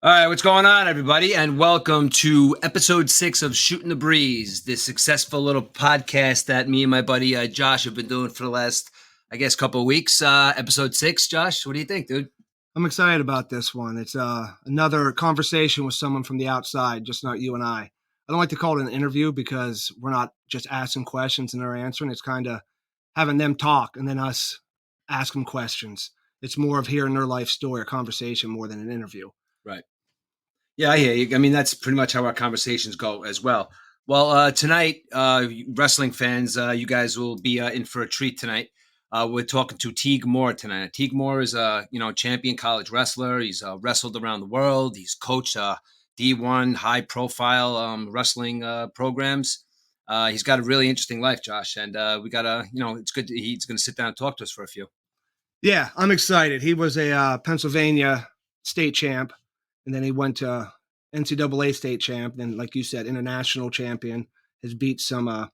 All right, what's going on, everybody? And welcome to episode 6 of Shooting the Breeze, this successful little podcast that me and my buddy Josh have been doing for the last, I guess, couple of weeks. Episode 6, Josh, what do you think, dude? I'm excited about this one. It's another conversation with someone from the outside, just not you and I. I don't like to call it an interview because we're not just asking questions and they're answering. It's kind of having them talk and then us ask them questions. It's more of hearing their life story, a conversation more than an interview. Right. Yeah, I hear you. I mean, that's pretty much how our conversations go as well. Well, tonight, wrestling fans, you guys will be in for a treat tonight. We're talking to Teague Moore tonight. Teague Moore is a champion college wrestler. He's wrestled around the world. He's coached D1 high profile wrestling programs. He's got a really interesting life, Josh, and we got it's good. He's going to sit down and talk to us for a few. Yeah, I'm excited. He was a Pennsylvania state champ, and then he went to NCAA state champ. Then, like you said, international champion. Has beat some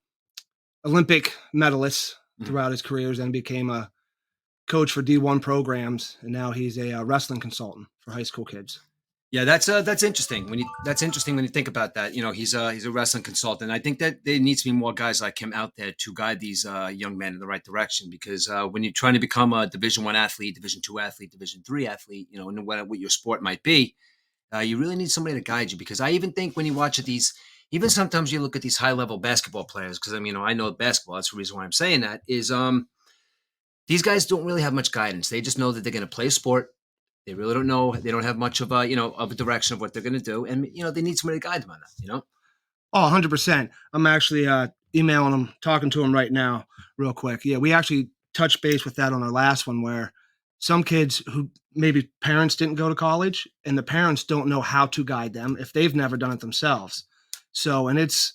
Olympic medalists throughout his careers and became a coach for D1 programs, and now he's a wrestling consultant for high school kids. Yeah, that's interesting. That's interesting when you think about that. He's a wrestling consultant. I think that there needs to be more guys like him out there to guide these young men in the right direction. Because when you're trying to become a Division I athlete, Division II athlete, Division III athlete, and what your sport might be, you really need somebody to guide you. Because I even think when you watch these, even sometimes you look at these high level basketball players. Because I know basketball. That's the reason why I'm saying that is these guys don't really have much guidance. They just know that they're going to play a sport. They really don't know. They don't have much of a direction of what they're going to do, and they need somebody to guide them on that. Oh, 100%. I'm actually emailing him, talking to him right now, real quick. Yeah, we actually touched base with that on our last one, where some kids who maybe parents didn't go to college, and the parents don't know how to guide them if they've never done it themselves. So, and it's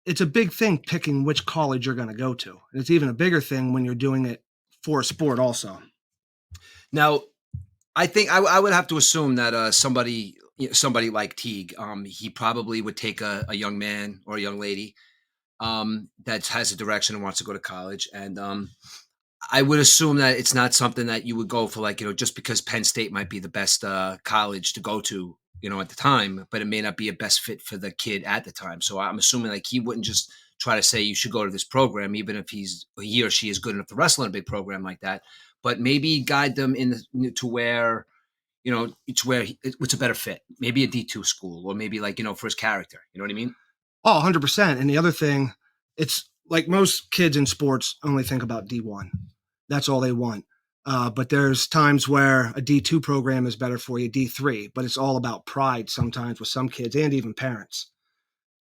a big thing picking which college you're going to go to, and it's even a bigger thing when you're doing it for a sport, also. Now, I think I would have to assume that somebody like Teague, he probably would take a young man or a young lady that has a direction and wants to go to college, and I would assume that it's not something that you would go for, like, just because Penn State might be the best college to go to, at the time, but it may not be a best fit for the kid at the time. So I'm assuming like he wouldn't just try to say you should go to this program, even if he or she is good enough to wrestle in a big program like that. But maybe guide them to where it's where it's a better fit. Maybe a D2 school, or maybe like for his character. You know what I mean? Oh, 100%. And the other thing, it's like most kids in sports only think about D1. That's all they want. But there's times where a D2 program is better for you, D3, but it's all about pride sometimes with some kids and even parents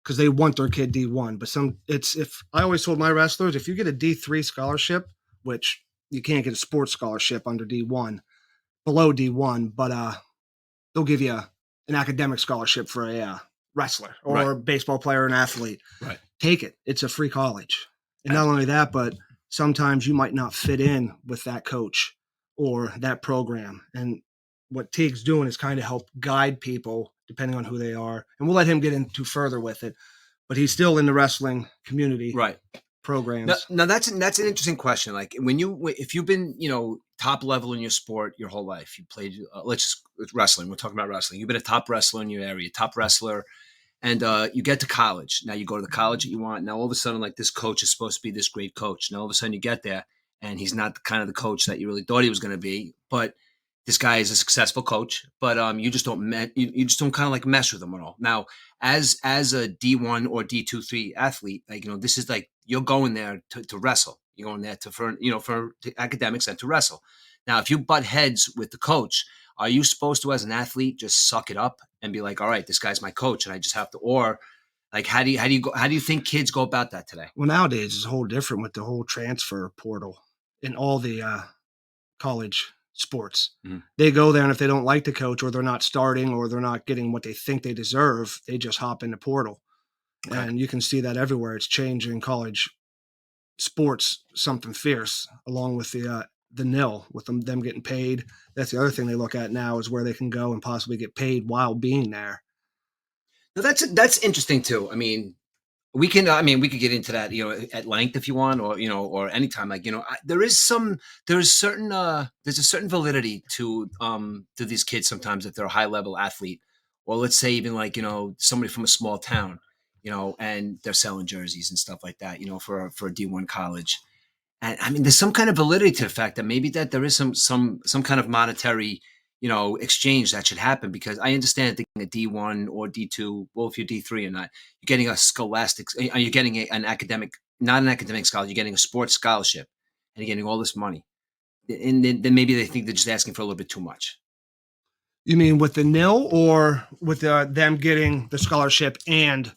because they want their kid D1. But if I always told my wrestlers, if you get a D3 scholarship, which you can't get a sports scholarship under D1, below D1, but they'll give you an academic scholarship for a wrestler or Right. baseball player, an athlete. Right. Take it. It's a free college. And not only that, but sometimes you might not fit in with that coach or that program. And what Teague's doing is kind of help guide people depending on who they are. And we'll let him get into further with it. But he's still in the wrestling community Right. programs. Now that's an interesting question. Like if you've been top level in your sport your whole life, you played it's wrestling. We're talking about wrestling. You've been a top wrestler in your area, top wrestler, and you get to college. Now you go to the college that you want. Now all of a sudden, like, this coach is supposed to be this great coach. Now all of a sudden you get there, and he's not the kind of the coach that you really thought he was going to be. But this guy is a successful coach, but you just don't you just don't kind of like mess with him at all. Now, as a D1 or D2 3 athlete, like, this is like you're going there to wrestle. You're going there for academics and to wrestle. Now, if you butt heads with the coach, are you supposed to, as an athlete, just suck it up and be like, all right, this guy's my coach and I just have to, or like, how do you think kids go about that today? Well, nowadays it's a whole different with the whole transfer portal in all the college sports. Mhm. They go there, and if they don't like the coach or they're not starting or they're not getting what they think they deserve, they just hop in the portal. Okay. And you can see that everywhere. It's changing college sports something fierce, along with the nil with them getting paid. That's the other thing they look at now is where they can go and possibly get paid while being there. Now that's interesting too. I mean, we could get into that, at length if you want, or, or anytime. Like, there's a certain validity to these kids sometimes if they're a high level athlete. or let's say even like somebody from a small town, and they're selling jerseys and stuff like that, for a D1 college. And I mean, there's some kind of validity to the fact that maybe that there is some kind of monetary, exchange that should happen, because I understand thinking a D1 or D2. Well, if you're D3 or not, you're getting a scholastic. You're getting an academic, not an academic scholarship. You're getting a sports scholarship, and you're getting all this money. And then maybe they think they're just asking for a little bit too much. You mean with the nil, or with them getting the scholarship and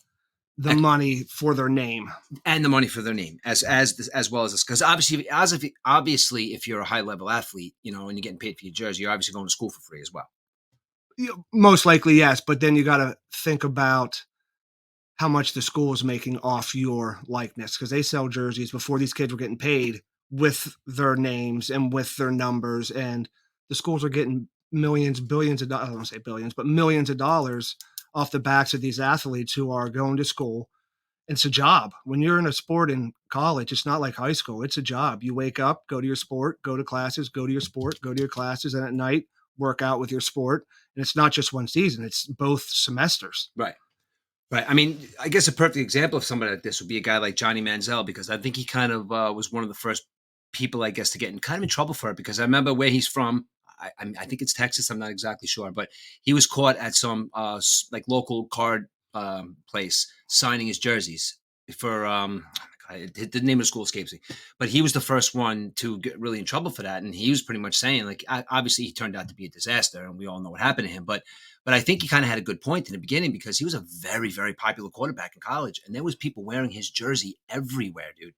the money for their name? And the money for their name, as well as this, because obviously if you're a high level athlete, and you're getting paid for your jersey, you're obviously going to school for free as well. Most likely, yes. But then you got to think about how much the school is making off your likeness, because they sell jerseys before these kids were getting paid with their names and with their numbers, and the schools are getting millions, billions of dollars. I don't want to say billions, but millions of dollars off the backs of these athletes who are going to school. It's a job. When you're in a sport in college, it's not like high school. It's a job. You wake up, go to your sport, go to classes, go to your sport, go to your classes, and at night work out with your sport. And it's not just one season; it's both semesters. Right. Right. I mean, I guess a perfect example of somebody like this would be a guy like Johnny Manziel, because I think he kind of was one of the first people, I guess, to get in kind of in trouble for it. Because I remember where he's from. I think it's Texas. I'm not exactly sure, but he was caught at some like local card place signing his jerseys for the name of the school escapes me, but he was the first one to get really in trouble for that, and he was pretty much saying, like, obviously he turned out to be a disaster, and we all know what happened to him, but I think he kind of had a good point in the beginning, because he was a very, very popular quarterback in college, and there was people wearing his jersey everywhere, dude,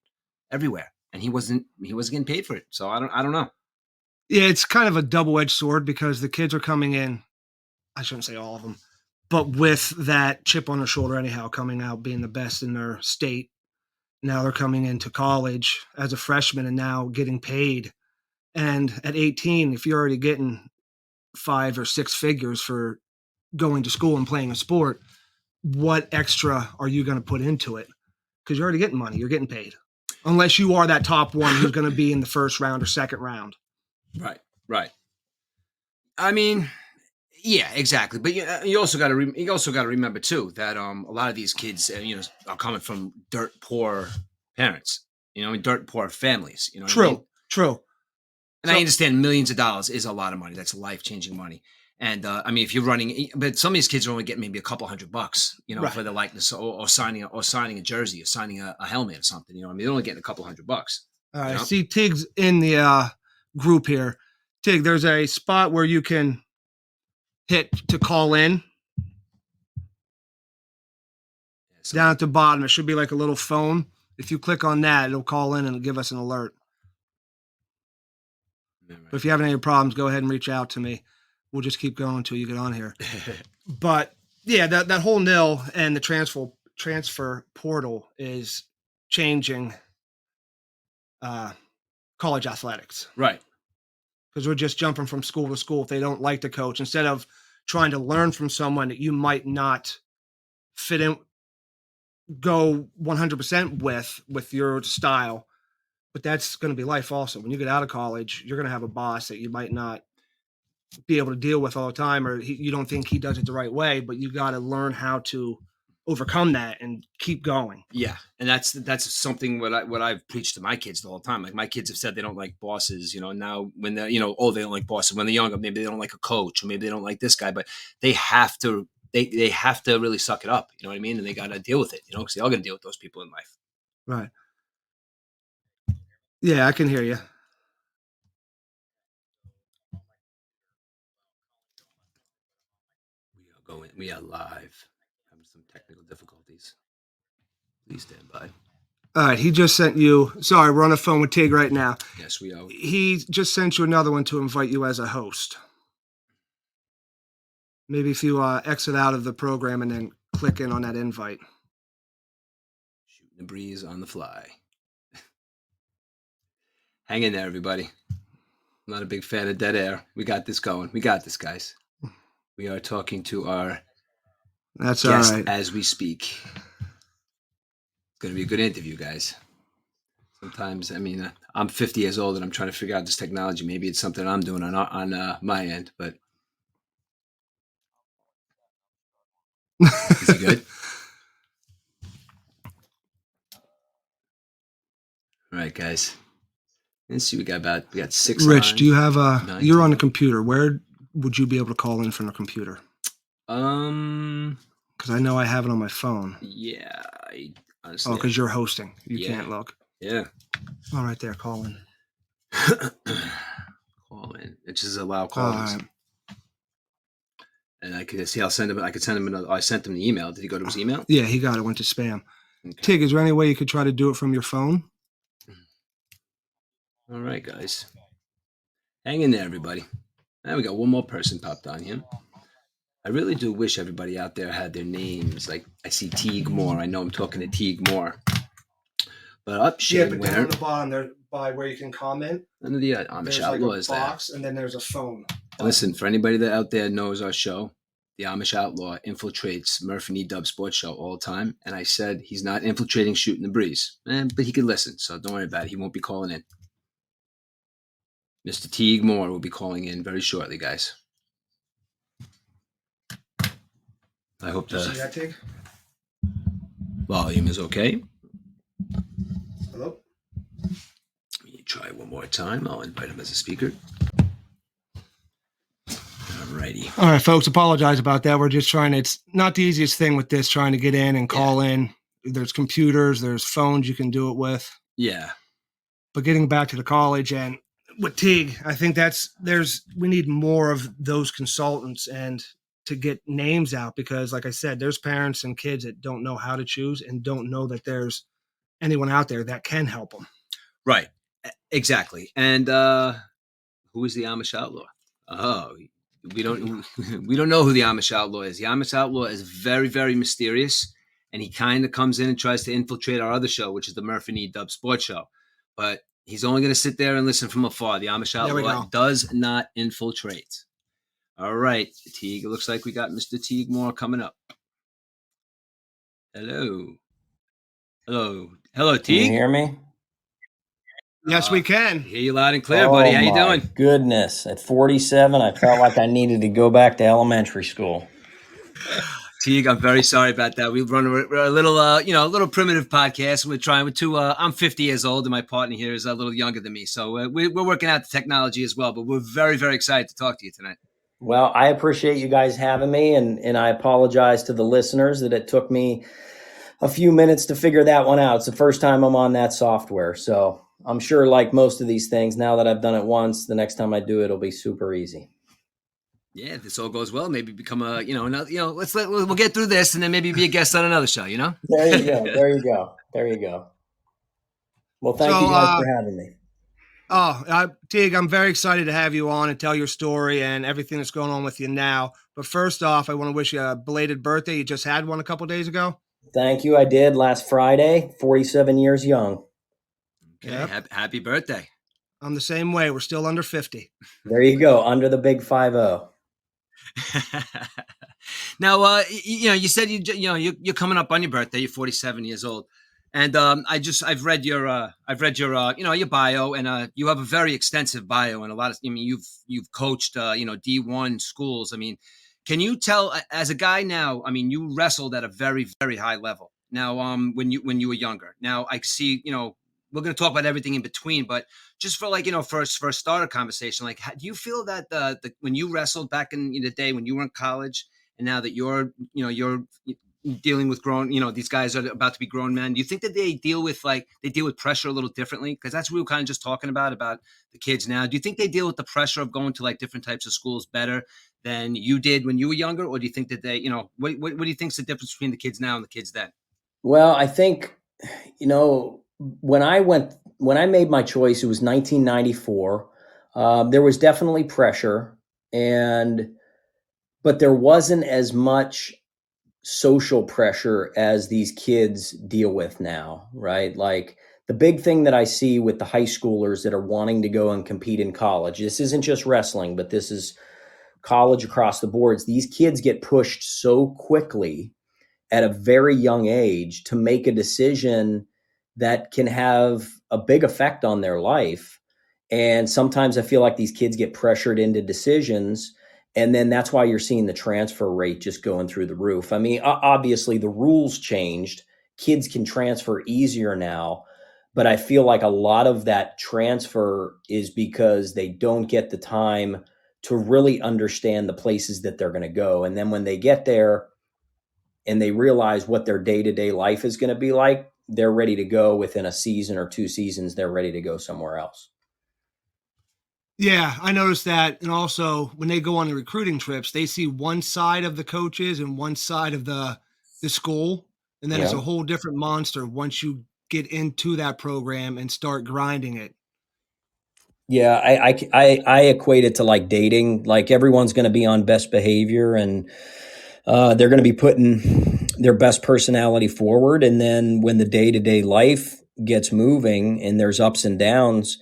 everywhere, and he wasn't getting paid for it. So I don't know. Yeah, it's kind of a double-edged sword, because the kids are coming in. I shouldn't say all of them, but with that chip on their shoulder, anyhow, coming out being the best in their state. Now they're coming into college as a freshman and now getting paid. And at 18, if you're already getting 5 or 6 figures for going to school and playing a sport, what extra are you going to put into it? Because you're already getting money, you're getting paid. Unless you are that top one who's going to be in the first round or second round. Right, right. I mean, yeah, exactly. But you also got to remember too that a lot of these kids are coming from dirt poor parents, and dirt poor families. You know what I mean? True, true. And I understand millions of dollars is a lot of money. That's life changing money. And I mean, if you're running, but some of these kids are only getting maybe a couple $100, Right. for the likeness, or signing a jersey, or signing a helmet or something. I mean, they're only getting a couple $100. All right, I see Tig's in the group here. Tig, there's a spot where you can hit to call in. Down at the bottom, it should be like a little phone. If you click on that, it'll call in and it'll give us an alert. But if you have any problems, go ahead and reach out to me. We'll just keep going until you get on here. But yeah, that whole nil and the transfer portal is changing college athletics. Right. Because we're just jumping from school to school if they don't like the coach, instead of trying to learn from someone that you might not fit in, go 100% with your style. But that's going to be life also. When you get out of college, you're going to have a boss that you might not be able to deal with all the time, or you don't think he does it the right way, but you got to learn how to overcome that and keep going. Yeah, and that's something what I've preached to my kids the whole time. Like, my kids have said they don't like bosses. Now when they're they don't like bosses when they're younger. Maybe they don't like a coach, or maybe they don't like this guy. But they have to they have to really suck it up. You know what I mean? And they got to deal with it. Because they all got to deal with those people in life. Right. Yeah, I can hear you. We are live. Having some technical difficulties. Please stand by. All right, he just sent you. Sorry, we're on the phone with Tig right now. Yes, we are. He just sent you another one to invite you as a host. Maybe if you exit out of the program and then click in on that invite. Shooting the breeze on the fly. Hang in there, everybody. I'm not a big fan of dead air. We got this going. We got this, guys. We are talking to our That's guest all right. as we speak. It's going to be a good interview, guys. Sometimes, I mean, I'm 50 years old and I'm trying to figure out this technology. Maybe it's something I'm doing on my end, but Is he good? All right, guys. Let's see. We got 6 Rich, do you lines. have Nine, you're on the 10. computer. Where would you be able to call in from the computer? Um. Because I know I have it on my phone. Yeah. I Oh, honestly. because you're hosting. You Yeah. can't look. Yeah. All right there, call in. Call in. It just allow All calls. right. And I could see. I'll send him. I could send him another. I sent him the email. Did he go to his email? Yeah, he got it. Went to spam. Okay. Tig, is there any way you could try to do it from your phone? All right, guys. Hang in there, everybody. Now we got one more person popped on here. I really do wish everybody out there had their names. Like I see Teague Moore. I know I'm talking to Teague Moore. But up, Yeah, Shane but down Winter. on the bottom there, by where you can comment, None of the Amish there's like Outlaw a is there. box, and then there's a phone. And listen, for anybody that out there knows our show, the Amish Outlaw infiltrates Murph and E Dub Sports Show all the time. And I said he's not infiltrating shooting the breeze. But he could listen, so don't worry about it. He won't be calling in. Mr. Teague Moore will be calling in very shortly, guys. I hope Do you see the that, Tig? volume is okay. Hello? Let me try one more time. I'll invite him as a speaker. Alrighty. All right, folks, apologize about that. We're just trying to, it's not the easiest thing with this, trying to get in and call in. There's computers, there's phones you can do it with. Yeah. But getting back to the college and with Teague, I think we need more of those consultants and to get names out, because like I said, there's parents and kids that don't know how to choose and don't know that there's anyone out there that can help them. Right. Exactly. And who is the Amish Outlaw? Oh, we don't we don't know who the Amish Outlaw is. The Amish Outlaw is very, very mysterious, and he kind of comes in and tries to infiltrate our other show, which is the Murph and E Dub Sports Show. But he's only going to sit there and listen from afar. The Amish Outlaw does not infiltrate. All right, Teague. It looks like we got Mr. Teague Moore coming up. Hello. Hello, Can you Teague. hear me? Yes, we can. Hear you loud and clear, buddy. How you doing? Goodness. At 47, I felt like I needed to go back to elementary school. Teague, I'm very sorry about that. We run a little, a little primitive podcast. We're trying with two. I'm 50 years old, and my partner here is a little younger than me. So we're working out the technology as well. But we're very, very excited to talk to you tonight. Well, I appreciate you guys having me, and I apologize to the listeners that it took me a few minutes to figure that one out. It's the first time I'm on that software. So I'm sure, like most of these things, now that I've done it once, the next time I do it, it'll be super easy. Yeah, if this all goes well, maybe become a, we'll get through this and then maybe be a guest on another show, There you go. There you go. There you go. Well, thank you guys for having me. Teague, I'm very excited to have you on and tell your story and everything that's going on with you now. But first off, I want to wish you a belated birthday. You just had one a couple days ago. Thank you. I did last Friday, 47 years young. Okay. Yep. Happy birthday. I'm the same way. We're still under 50. There you go. Under the big 50. Now, you said you're coming up on your birthday. You're 47 years old, and I've read your your bio, and you have a very extensive bio, and a lot of you've coached D1 schools. I mean, can you tell, as a guy now? I mean, you wrestled at a very, very high level. Now, when you were younger. Now I see we're going to talk about everything in between, but just for for a starter conversation, do you feel that when you wrestled back in the day when you were in college, and now that you're dealing with grown, these guys are about to be grown men, do you think that they deal with pressure a little differently? Because that's what we were kind of just talking about the kids now. Do you think they deal with the pressure of going to different types of schools better than you did when you were younger, or do you think that they, what do you think is the difference between the kids now and the kids then? Well, I think, when I made my choice, it was 1994. There was definitely pressure, but there wasn't as much social pressure as these kids deal with now, right? Like the big thing that I see with the high schoolers that are wanting to go and compete in college, this isn't just wrestling, but this is college across the boards. These kids get pushed so quickly at a very young age to make a decision that can have a big effect on their life. And sometimes I feel like these kids get pressured into decisions And then that's why you're seeing the transfer rate just going through the roof. I mean, obviously the rules changed. Kids can transfer easier now, but I feel like a lot of that transfer is because they don't get the time to really understand the places that they're going to go. And then when they get there and they realize what their day-to-day life is going to be like, they're ready to go within a season or 2 seasons. They're ready to go somewhere else. Yeah, I noticed that. And also, when they go on the recruiting trips, they see one side of the coaches and one side of the school, and then it's Yeah. a whole different monster once you get into that program and start grinding it. Yeah, I equate it to like dating. Like everyone's going to be on best behavior, and they're going to be putting their best personality forward. And then when the day to day life gets moving and there's ups and downs,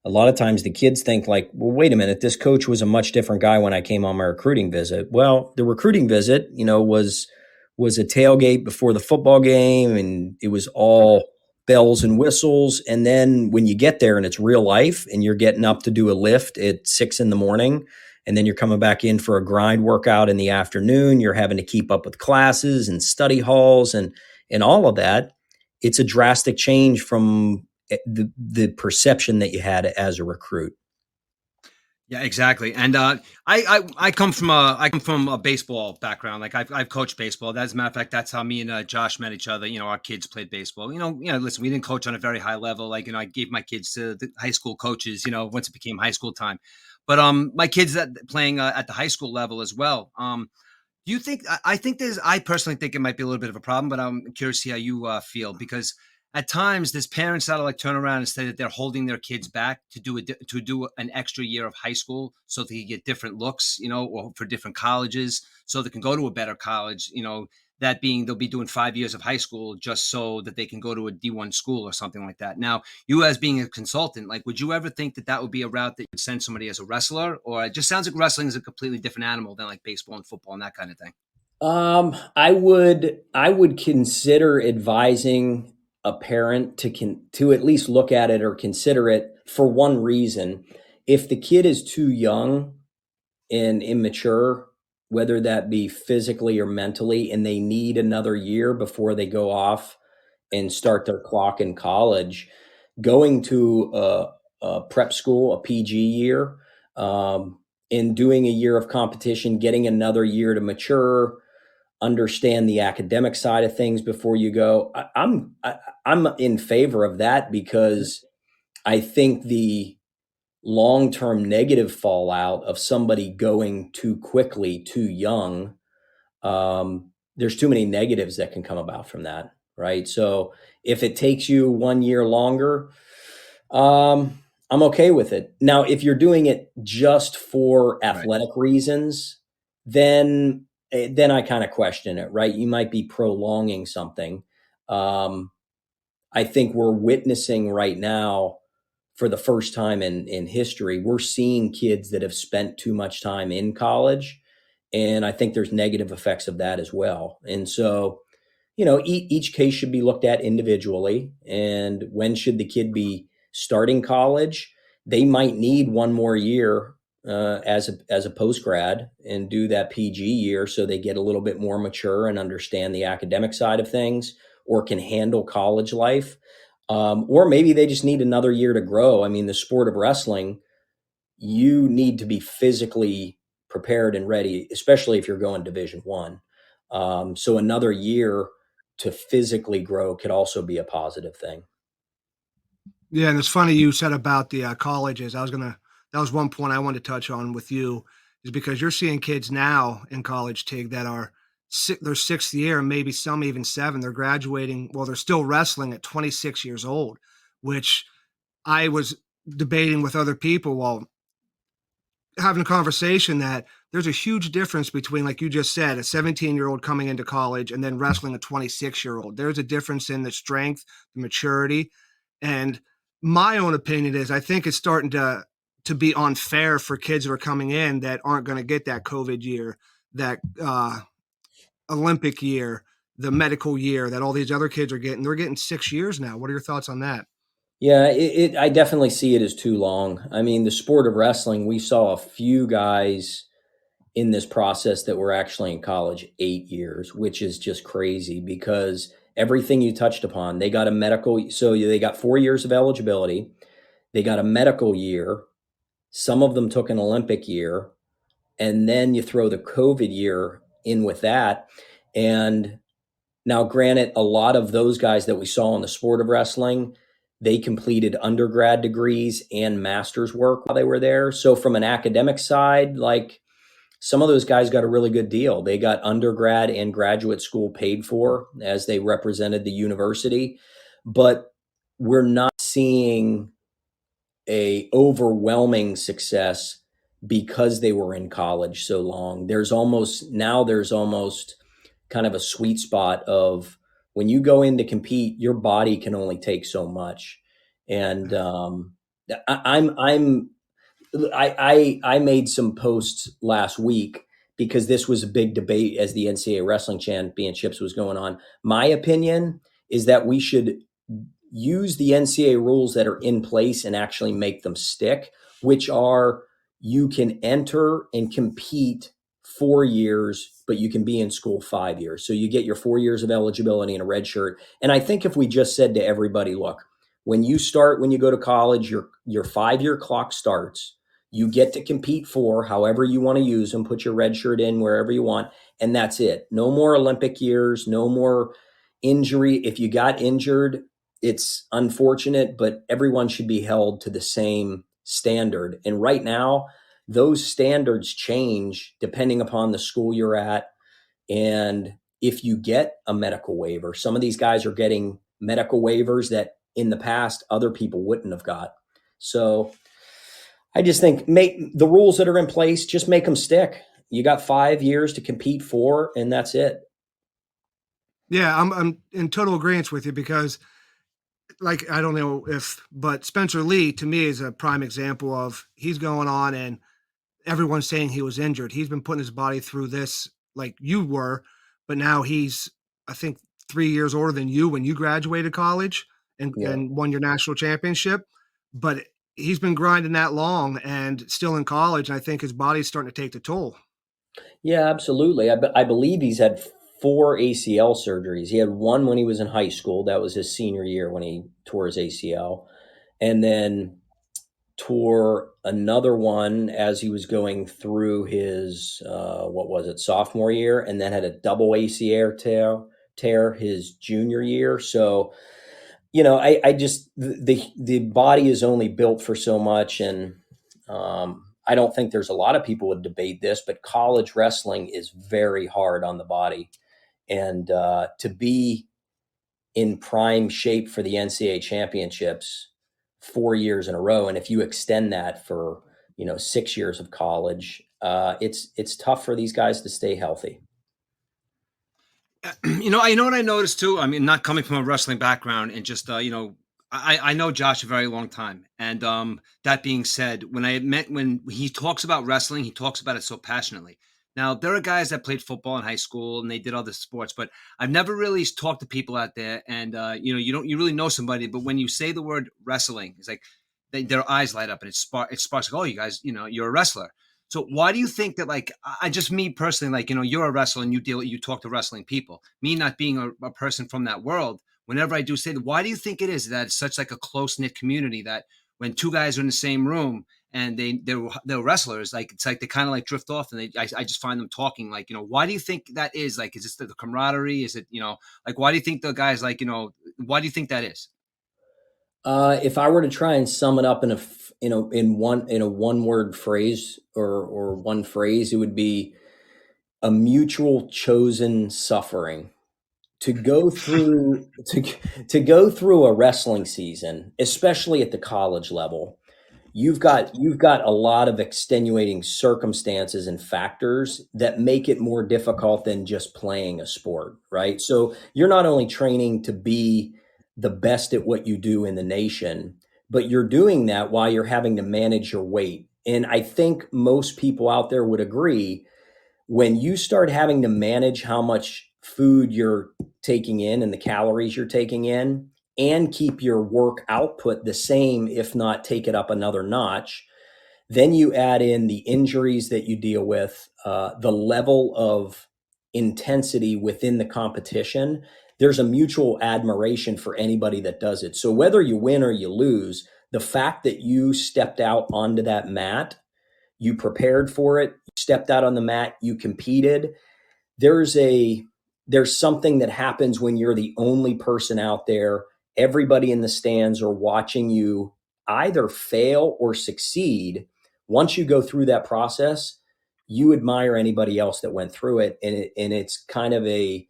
a lot of times the kids think like, well, wait a minute, this coach was a much different guy when I came on my recruiting visit. Well, the recruiting visit, was a tailgate before the football game, and it was all bells and whistles. And then when you get there and it's real life and you're getting up to do a lift at 6 a.m, and then you're coming back in for a grind workout in the afternoon, you're having to keep up with classes and study halls and all of that. It's a drastic change from the perception that you had as a recruit. Yeah, exactly. And I come from a baseball background. Like I've coached baseball. As a matter of fact, that's how me and Josh met each other. Our kids played baseball. Listen, we didn't coach on a very high level. Like I gave my kids to the high school coaches. Once it became high school time. But my kids that playing at the high school level as well. Do you think? I think there's. I personally think it might be a little bit of a problem, but I'm curious to see how you feel because at times there's parents that'll like turn around and say that they're holding their kids back to do an extra year of high school so they can get different looks, or for different colleges, so they can go to a better college. That being they'll be doing 5 years of high school just so that they can go to a D1 school or something like that. Now, you as being a consultant, like, would you ever think that would be a route that you'd send somebody as a wrestler, or it just sounds like wrestling is a completely different animal than like baseball and football and that kind of thing? I would consider advising a parent to at least look at it or consider it for one reason. If the kid is too young and immature, whether that be physically or mentally, and they need another year before they go off and start their clock in college, going to a prep school, a PG year, and doing a year of competition, getting another year to mature, understand the academic side of things before you go. I'm in favor of that because I think the long-term negative fallout of somebody going too quickly, too young, there's too many negatives that can come about from that, right? So if it takes you 1 year longer, I'm okay with it. Now, if you're doing it just for Right. athletic reasons, then I kind of question it, right? You might be prolonging something. Um, I think we're witnessing right now, for the first time in history, we're seeing kids that have spent too much time in college. And I think there's negative effects of that as well. And so, each case should be looked at individually. And when should the kid be starting college? They might need one more year as a post grad and do that PG year so they get a little bit more mature and understand the academic side of things or can handle college life. Or maybe they just need another year to grow. I mean, the sport of wrestling, you need to be physically prepared and ready, especially if you're going Division 1. So another year to physically grow could also be a positive thing. Yeah, and it's funny you said about the colleges. That was one point I wanted to touch on with you, is because you're seeing kids now in college, Tig, that are their sixth year, and maybe some even seven. They're graduating. Well, they're still wrestling at 26 years old, which I was debating with other people while having a conversation that there's a huge difference between, like you just said, a 17-year-old coming into college and then wrestling a 26-year-old. There's a difference in the strength, the maturity. And my own opinion is I think it's starting to be unfair for kids that are coming in that aren't going to get that COVID year, that Olympic year, the medical year that all these other kids are getting. They're getting 6 years now. What are your thoughts on that? Yeah, I definitely see it as too long. I mean, the sport of wrestling, we saw a few guys in this process that were actually in college 8 years, which is just crazy because everything you touched upon, they got a medical. So they got 4 years of eligibility. They got a medical year. Some of them took an Olympic year. And then you throw the COVID year in with that. And now, granted, a lot of those guys that we saw in the sport of wrestling, they completed undergrad degrees and master's work while they were there. So from an academic side, like some of those guys got a really good deal. They got undergrad and graduate school paid for as they represented the university. But we're not seeing a overwhelming success because they were in college so long. There's almost kind of a sweet spot of when you go in to compete, your body can only take so much. And I, I'm I made some posts last week because this was a big debate as the NCAA wrestling championships was going on. My opinion is that we should use the NCAA rules that are in place and actually make them stick, which are you can enter and compete 4 years, but you can be in school 5 years. So you get your 4 years of eligibility and a red shirt. And I think if we just said to everybody, look, when you go to college, your 5 year clock starts. You get to compete for however you want to use them, put your red shirt in wherever you want, and that's it. No more Olympic years, no more injury. If you got injured, it's unfortunate, but everyone should be held to the same standard. And right now, those standards change depending upon the school you're at. And if you get a medical waiver, some of these guys are getting medical waivers that in the past other people wouldn't have got. So I just think make the rules that are in place, just make them stick. You got 5 years to compete for, and that's it. Yeah, I'm in total agreement with you because, like, I don't know but Spencer Lee to me is a prime example of he's going on and everyone's saying he was injured. He's been putting his body through this like you were, but now he's, I think, 3 years older than you when you graduated college Yeah. and won your national championship. But he's been grinding that long and still in college. And I think his body's starting to take the toll. Yeah, absolutely. I believe he's had 4 ACL surgeries. He had one when he was in high school. That was his senior year when he tore his ACL. And then tore another one as he was going through his, what was it, sophomore year, and then had a double ACL tear his junior year. So, I just, the body is only built for so much. And, I don't think there's a lot of people would debate this, but college wrestling is very hard on the body. And to be in prime shape for the NCAA championships 4 years in a row, and if you extend that for 6 years of college, it's tough for these guys to stay healthy. I know what I noticed too. I mean, not coming from a wrestling background and just, I know Josh a very long time. And that being said, when he talks about wrestling, he talks about it so passionately. Now, there are guys that played football in high school and they did other sports, but I've never really talked to people out there. And, you really know somebody, but when you say the word wrestling, it's like their eyes light up and it sparks like, oh, you guys, you're a wrestler. So why do you think that, like, I just, me personally, like, you're a wrestler and you talk to wrestling people, me not being a person from that world, whenever I do say that, why do you think it is that it's such like a close knit community that when two guys are in the same room and they're wrestlers, like, it's like they kind of like drift off and I just find them talking, like, why do you think that is? Like, is this the camaraderie? Is it, like, why do you think the guys, like, why do you think that is? If I were to try and sum it up in a one word phrase or one phrase, it would be a mutual chosen suffering. To go through a wrestling season, especially at the college level, you've got a lot of extenuating circumstances and factors that make it more difficult than just playing a sport, right? So you're not only training to be the best at what you do in the nation, but you're doing that while you're having to manage your weight. And I think most people out there would agree when you start having to manage how much food you're taking in and the calories you're taking in and keep your work output the same, if not take it up another notch, Then you add in the injuries that you deal with, the level of intensity within the competition. There's a mutual admiration for anybody that does it. So whether you win or you lose, the fact that you stepped out onto that mat, you prepared for it, you stepped out on the mat, you competed. There's a there's something that happens when you're the only person out there. Everybody in the stands are watching you either fail or succeed. Once you go through that process, you admire anybody else that went through it, and it's kind of a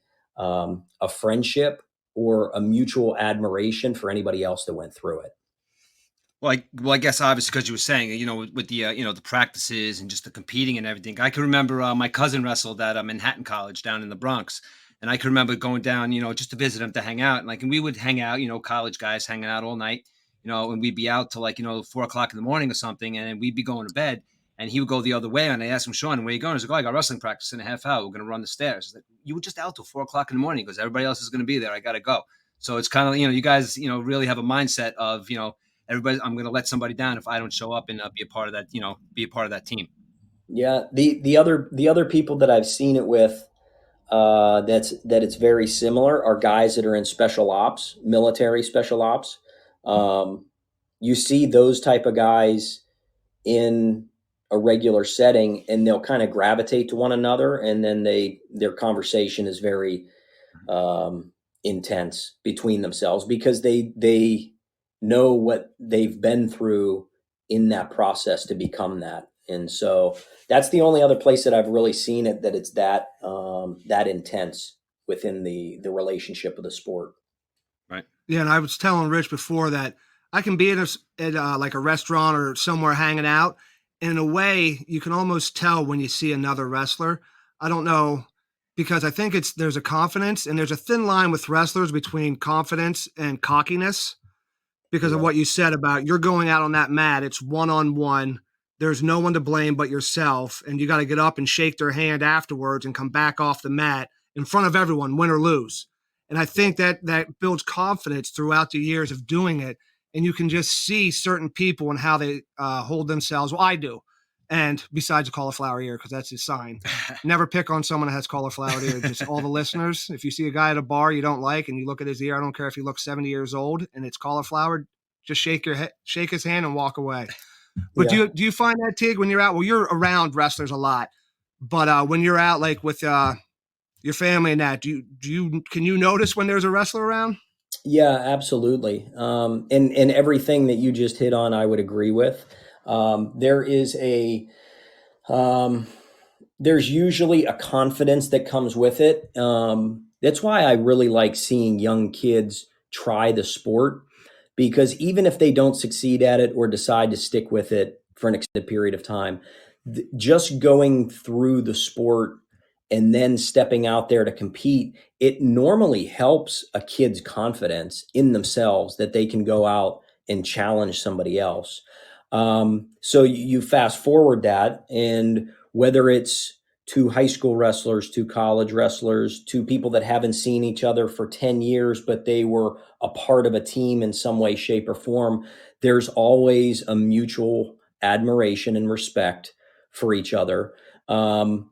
friendship or a mutual admiration for anybody else that went through it. Well, I guess obviously because you were saying, with the the practices and just the competing and everything. I can remember my cousin wrestled at Manhattan College down in the Bronx, and I can remember going down, just to visit him to hang out, and and we would hang out, college guys hanging out all night, and we'd be out till 4 o'clock in the morning or something, and then we'd be going to bed, and he would go the other way, and I asked him, Sean, where are you going? He's like, oh, I got wrestling practice in a half hour. We're gonna run the stairs. Like, you were just out till 4 o'clock in the morning because everybody else is gonna be there. I gotta go. So it's kind of you guys really have a mindset of everybody, I'm going to let somebody down if I don't show up and be a part of that, be a part of that team. Yeah, the other people that I've seen it with, that it's very similar are guys that are in special ops, military special ops. Um, you see those type of guys in a regular setting, and they'll kind of gravitate to one another, and then their conversation is very intense between themselves because they know what they've been through in that process to become that. And so that's the only other place that I've really seen it, that it's that intense within the relationship of the sport. Right. Yeah, and I was telling Rich before that I can be at like a restaurant or somewhere hanging out, and in a way, you can almost tell when you see another wrestler. I don't know, because I think there's a confidence, and there's a thin line with wrestlers between confidence and cockiness, because of Yeah. what you said about you're going out on that mat. It's one on one. There's no one to blame but yourself, and you got to get up and shake their hand afterwards and come back off the mat in front of everyone, win or lose. And I think that builds confidence throughout the years of doing it. And you can just see certain people and how they hold themselves. Well, I do. And besides a cauliflower ear, because that's his sign. Never pick on someone that has cauliflower ear. Just all the listeners, if you see a guy at a bar you don't like and you look at his ear, I don't care if he looks 70 years old and it's cauliflower, just shake his hand and walk away. But Yeah. do you find that, Tig, when you're out? Well, you're around wrestlers a lot, but when you're out, like with your family and that, can you notice when there's a wrestler around? Yeah, absolutely. And everything that you just hit on, I would agree with. There is um, there's usually a confidence that comes with it. That's why I really like seeing young kids try the sport, because even if they don't succeed at it or decide to stick with it for an extended period of time, just going through the sport and then stepping out there to compete, it normally helps a kid's confidence in themselves that they can go out and challenge somebody else. So you fast forward that, and whether it's two high school wrestlers, two college wrestlers, two people that haven't seen each other for 10 years, but they were a part of a team in some way, shape, or form, there's always a mutual admiration and respect for each other. And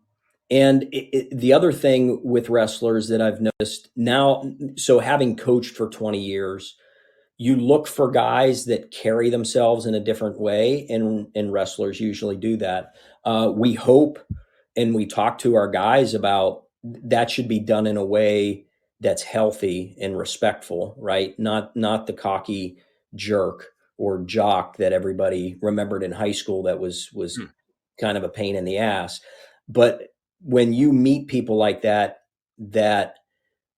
the other thing with wrestlers that I've noticed now, so having coached for 20 years, you look for guys that carry themselves in a different way, and wrestlers usually do that. We hope and we talk to our guys about that should be done in a way that's healthy and respectful, right? Not the cocky jerk or jock that everybody remembered in high school that was Hmm. kind of a pain in the ass. But when you meet people like that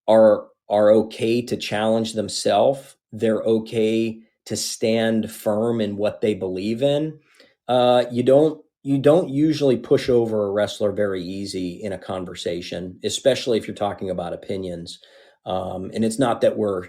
are okay to challenge themselves, they're okay to stand firm in what they believe in. You don't usually push over a wrestler very easy in a conversation, especially if you're talking about opinions. And it's not that we're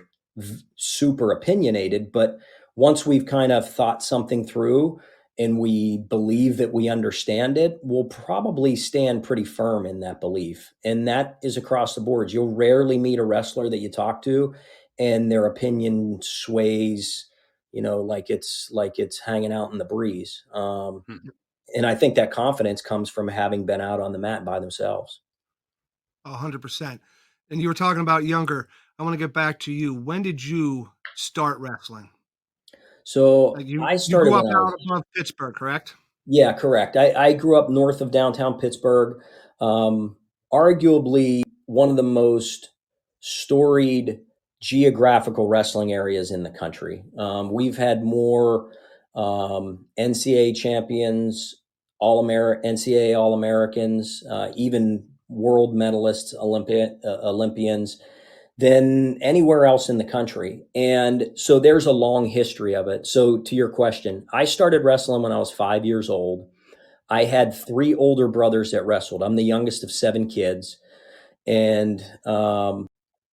super opinionated, but once we've kind of thought something through and we believe that we understand it, we'll probably stand pretty firm in that belief. And that is across the board. You'll rarely meet a wrestler that you talk to and their opinion sways, like it's hanging out in the breeze. Hmm. And I think that confidence comes from having been out on the mat by themselves. 100%. And you were talking about younger. I want to get back to you. When did you start wrestling? So Like I you started grew when up I out was above Pittsburgh, correct? Yeah, correct. I grew up north of downtown Pittsburgh, um, arguably one of the most storied geographical wrestling areas in the country. We've had more NCAA champions, NCAA All Americans, even world medalists, Olympians than anywhere else in the country. And so there's a long history of it. So to your question, I started wrestling when I was 5 years old. I had three older brothers that wrestled. I'm the youngest of seven kids. And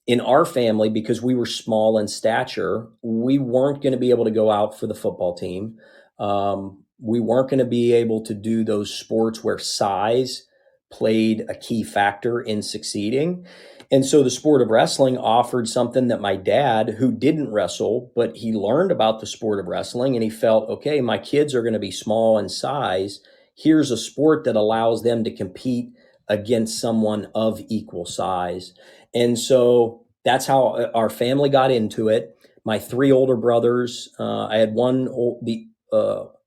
in our family, because we were small in stature, we weren't going to be able to go out for the football team. We weren't going to be able to do those sports where size played a key factor in succeeding. And so the sport of wrestling offered something that my dad, who didn't wrestle, but he learned about the sport of wrestling and he felt, okay, my kids are going to be small in size. Here's a sport that allows them to compete against someone of equal size. And so that's how our family got into it. My three older brothers, I had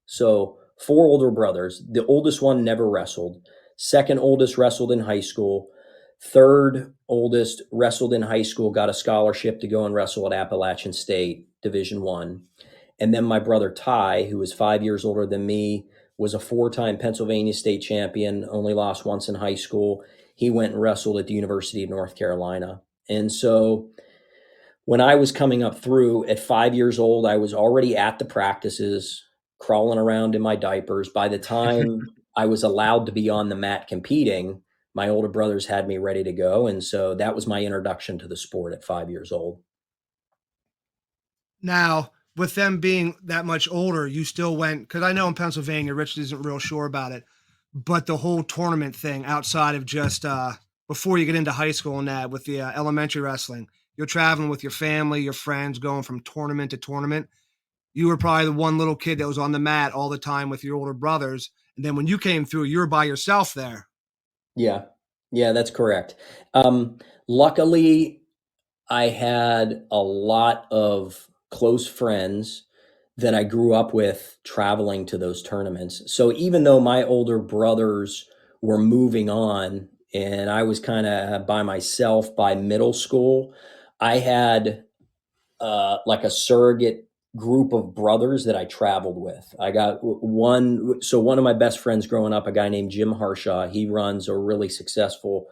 so four older brothers. The oldest one never wrestled. Second oldest wrestled in high school. Third oldest wrestled in high school, got a scholarship to go and wrestle at Appalachian State Division One. And then my brother Ty, who was 5 years older than me, was a four-time Pennsylvania state champion, only lost once in high school. He went and wrestled at the University of North Carolina. And so when I was coming up through at 5 years old, I was already at the practices, crawling around in my diapers. By the time I was allowed to be on the mat competing, my older brothers had me ready to go. And so that was my introduction to the sport at 5 years old. Now, with them being that much older, you still went because I know in Pennsylvania, Rich isn't real sure about it, but the whole tournament thing outside of just before you get into high school and that with the elementary wrestling, you're traveling with your family, your friends, going from tournament to tournament. You were probably the one little kid that was on the mat all the time with your older brothers, and then when you came through, you were by yourself there. Yeah. Yeah, that's correct. Luckily, I had a lot of close friends that I grew up with traveling to those tournaments. So even though my older brothers were moving on and I was kind of by myself by middle school, I had like a surrogate group of brothers that I traveled with. I got one. So one of my best friends growing up, a guy named Jim Harshaw, he runs a really successful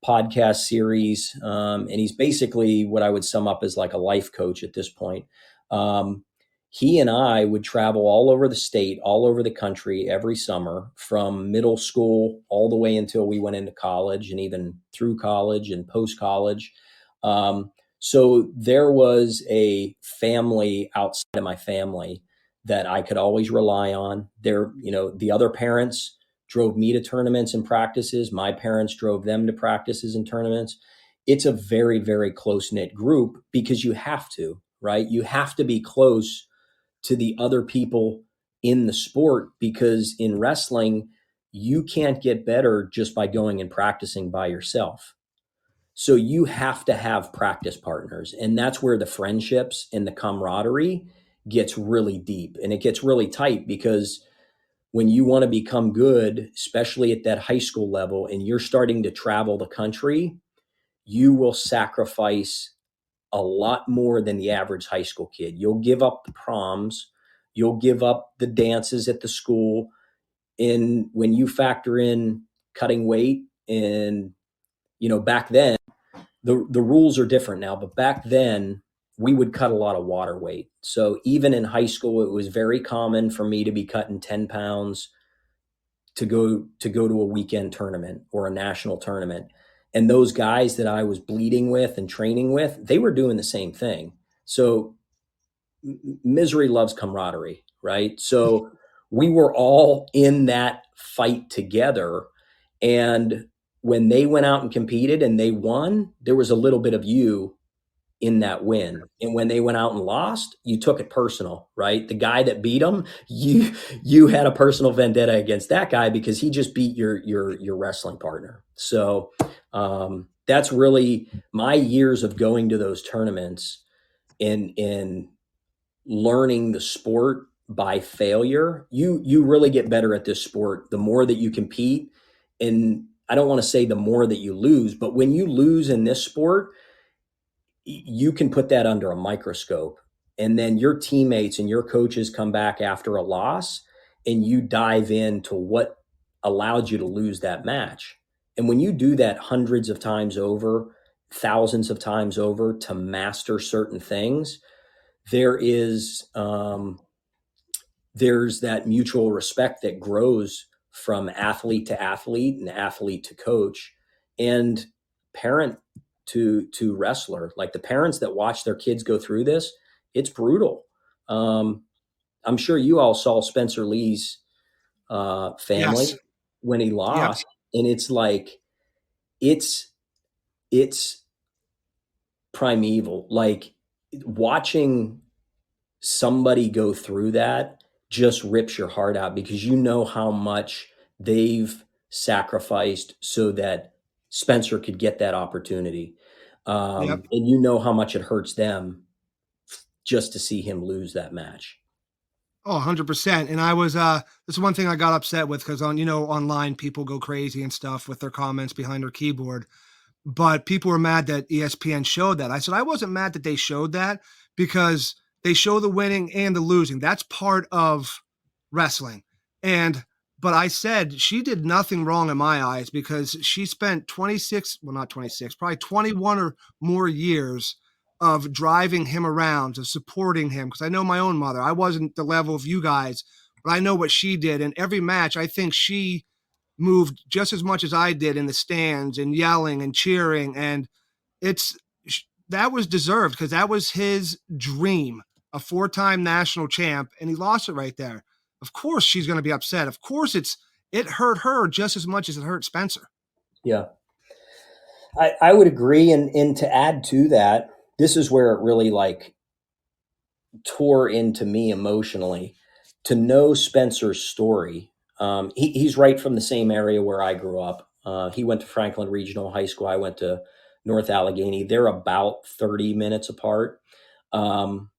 podcast series. And he's basically what I would sum up as like a life coach at this point. Um, he and I would travel all over the state, all over the country every summer from middle school all the way until we went into college and even through college and post college. So there was a family outside of my family that I could always rely on. The other parents drove me to tournaments and practices. My parents drove them to practices and tournaments. It's a very, very close knit group because you have to, right? You have to be close to the other people in the sport because in wrestling, you can't get better just by going and practicing by yourself. So you have to have practice partners. And that's where the friendships and the camaraderie gets really deep and it gets really tight because when you want to become good, especially at that high school level, and you're starting to travel the country, you will sacrifice a lot more than the average high school kid. You'll give up the proms, you'll give up the dances at the school. And when you factor in cutting weight and, back then, the rules are different now, but back then we would cut a lot of water weight. So even in high school, it was very common for me to be cutting 10 pounds to go to a weekend tournament or a national tournament. And those guys that I was bleeding with and training with, they were doing the same thing. So misery loves camaraderie, right? So we were all in that fight together. And when they went out and competed and they won, there was a little bit of you in that win. And when they went out and lost, you took it personal, right? The guy that beat them, you had a personal vendetta against that guy because he just beat your wrestling partner. So that's really my years of going to those tournaments and learning the sport by failure. You really get better at this sport the more that you compete. And I don't want to say the more that you lose, but when you lose in this sport, you can put that under a microscope, and then your teammates and your coaches come back after a loss and you dive into what allowed you to lose that match. And when you do that hundreds of times over, thousands of times over to master certain things, there is there's that mutual respect that grows from athlete to athlete and athlete to coach and parent to wrestler. Like the parents that watch their kids go through this, it's brutal. I'm sure you all saw Spencer Lee's family Yes. when he Yep. lost, and it's like it's it's primeval. Like watching somebody go through that just rips your heart out because you know how much they've sacrificed so that Spencer could get that opportunity. Yep. And you know how much it hurts them just to see him lose that match. Oh, 100%. And I was this is one thing I got upset with because online people go crazy and stuff with their comments behind their keyboard. But people were mad that ESPN showed that. I said I wasn't mad that they showed that because they show the winning and the losing. That's part of wrestling. And but I said she did nothing wrong in my eyes because she spent 26, well not 26, probably 21 or more years of driving him around, of supporting him because I know my own mother. I wasn't the level of you guys, but I know what she did and every match I think she moved just as much as I did in the stands and yelling and cheering. And it's that was deserved because that was his dream, a 4-time national champ, and he lost it right there. Of course, she's going to be upset. Of course, it hurt her just as much as it hurt Spencer. Yeah, I would agree. And to add to that, this is where it really like tore into me emotionally to know Spencer's story. He's right from the same area where I grew up. He went to Franklin Regional High School. I went to North Allegheny. They're about 30 minutes apart. Um,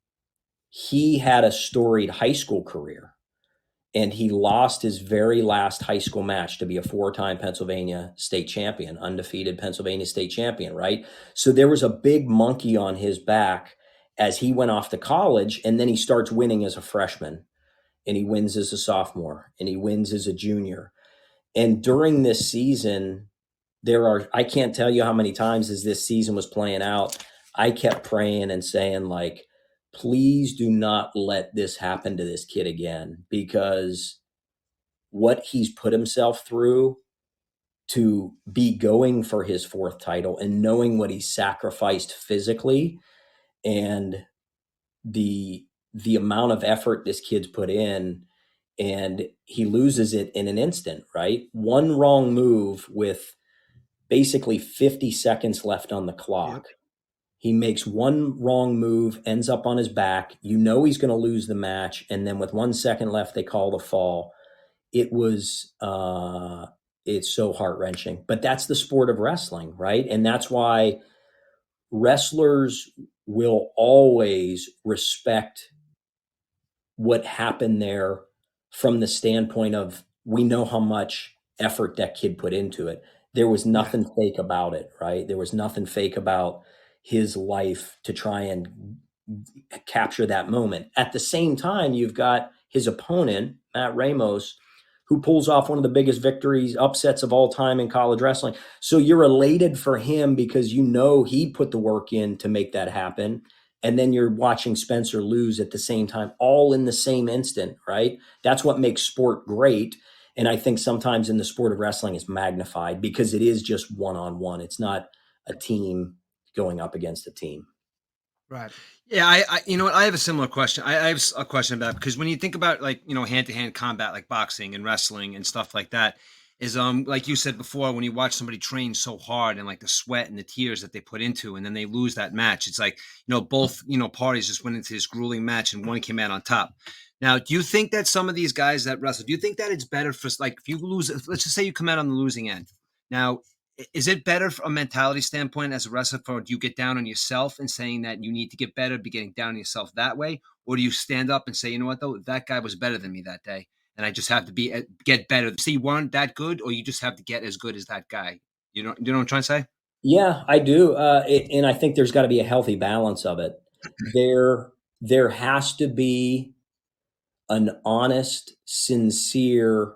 he had a storied high school career, and he lost his very last high school match to be a 4-time Pennsylvania state champion, undefeated Pennsylvania state champion, right? So there was a big monkey on his back as he went off to college, and then he starts winning as a freshman, and he wins as a sophomore, and he wins as a junior. And during this season, I can't tell you how many times as this season was playing out, I kept praying and saying, like, please do not let this happen to this kid again, because what he's put himself through to be going for his 4th title and knowing what he sacrificed physically and the amount of effort this kid's put in, and he loses it in an instant, right? One wrong move with basically 50 seconds left on the Yep. clock. He makes one wrong move, ends up on his back. You know he's going to lose the match, and then with 1 second left, they call the fall. It was it's so heart-wrenching. But that's the sport of wrestling, right? And that's why wrestlers will always respect what happened there from the standpoint of we know how much effort that kid put into it. There was Yeah. nothing fake about it, right? There was nothing fake about his life to try and capture that moment. At the same time, you've got his opponent, Matt Ramos, who pulls off one of the biggest victories, upsets of all time in college wrestling. So you're elated for him because you know he put the work in to make that happen. And then you're watching Spencer lose at the same time, all in the same instant, right? That's what makes sport great. And I think sometimes in the sport of wrestling, it's magnified because it is just one on one. It's not a team going up against a team. Right. Yeah, you know what? I have a similar question. I have a question about because when you think about like hand to hand combat, like boxing and wrestling and stuff like that, is like you said before, when you watch somebody train so hard and like the sweat and the tears that they put into, and then they lose that match, it's like, both, parties just went into this grueling match and one came out on top. Now, do you think that some of these guys that wrestle, do you think that it's better for, like, if you lose, let's just say you come out on the losing end? Now, is it better from a mentality standpoint as a wrestler, for do you get down on yourself and saying that you need to get better, be getting down on yourself that way? Or do you stand up and say, you know what, though, that guy was better than me that day, and I just have to get better? So you weren't that good, or you just have to get as good as that guy? You know what I'm trying to say? Yeah, I do, and I think there's got to be a healthy balance of it. There has to be an honest, sincere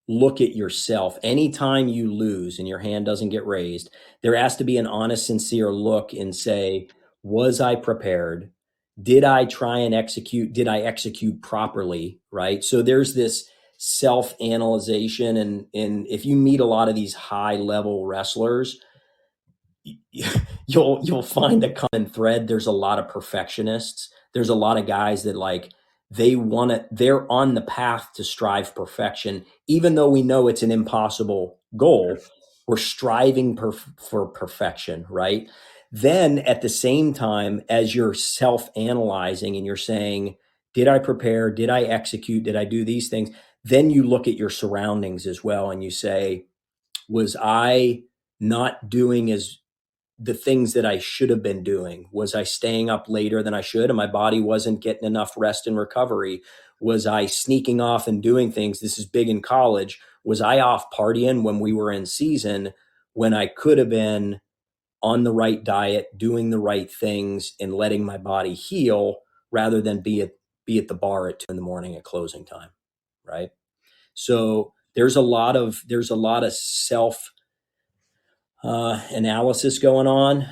look at yourself. Anytime you lose and your hand doesn't get raised, there has to be an honest, sincere look and say, was I prepared? Did I try and execute? Did I execute properly? Right. So there's this self analyzation. And if you meet a lot of these high level wrestlers, you'll find a common thread. There's a lot of perfectionists. There's a lot of guys that like they're on the path to strive perfection, even though we know it's an impossible goal. We're striving for perfection, right? Then at the same time, as you're self-analyzing and you're saying, did I prepare? Did I execute? Did I do these things? Then you look at your surroundings as well and you say, was I not doing as the things that I should have been doing? Was I staying up later than I should and my body wasn't getting enough rest and recovery? Was I sneaking off and doing things? This is big in college. Was I off partying when we were in season when I could have been on the right diet, doing the right things and letting my body heal rather than be at the bar at 2 in the morning at closing time, right? So there's a lot of self analysis going on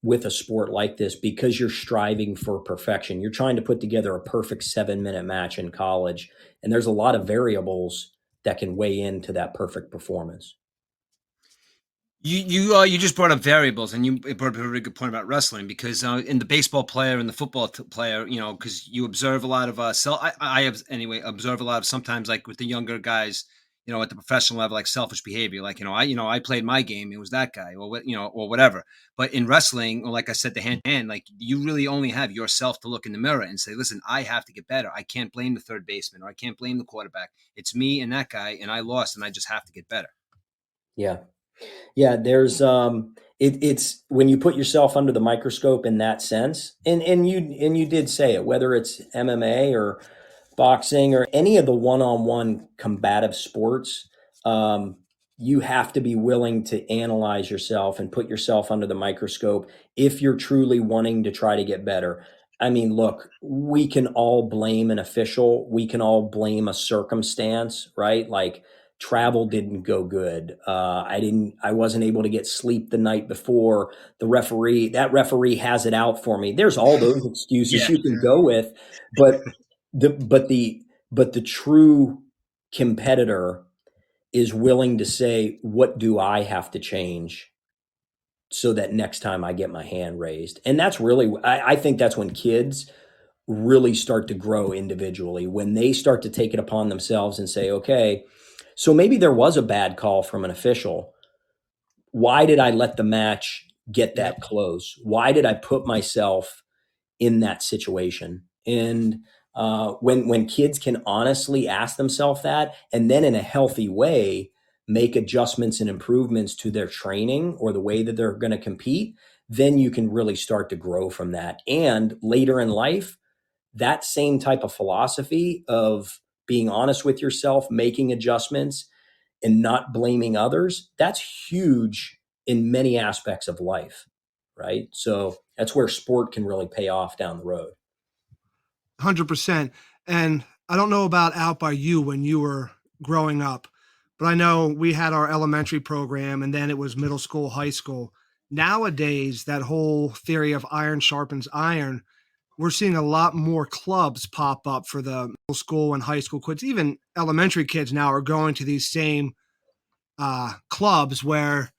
with a sport like this because you're striving for perfection. You're trying to put together a perfect 7-minute match in college, and there's a lot of variables that can weigh into that perfect performance. You just brought up variables, and you brought up a really good point about wrestling, because in the baseball player and the football player, because you observe a lot of I have anyway observe a lot of, sometimes, like with the younger guys, at the professional level, like selfish behavior, like, I played my game, it was that guy, or what, or whatever. But in wrestling, or like I said, the hand to hand, like, you really only have yourself to look in the mirror and say, listen, I have to get better. I can't blame the third baseman, or I can't blame the quarterback. It's me and that guy, and I lost, and I just have to get better. Yeah. Yeah, it's when you put yourself under the microscope in that sense, and you did say it, whether it's MMA or boxing or any of the one-on-one combative sports, you have to be willing to analyze yourself and put yourself under the microscope if you're truly wanting to try to get better. I mean, look, we can all blame an official. We can all blame a circumstance, right? Like travel didn't go good. I wasn't able to get sleep the night before. That referee has it out for me. There's all those excuses Yeah. you can go with, but the true competitor is willing to say, what do I have to change so that next time I get my hand raised? And that's really, I think that's when kids really start to grow individually, when they start to take it upon themselves and say, okay, so maybe there was a bad call from an official. Why did I let the match get Yep. that close? Why did I put myself in that situation? And when kids can honestly ask themselves that, and then in a healthy way make adjustments and improvements to their training or the way that they're going to compete, then you can really start to grow from that. And later in life, that same type of philosophy of being honest with yourself, making adjustments, and not blaming others, that's huge in many aspects of life, right? So that's where sport can really pay off down the road. 100%. And I don't know about out by you when you were growing up, but I know we had our elementary program and then it was middle school, high school. Nowadays, that whole theory of iron sharpens iron, we're seeing a lot more clubs pop up for the middle school and high school kids. Even elementary kids now are going to these same clubs where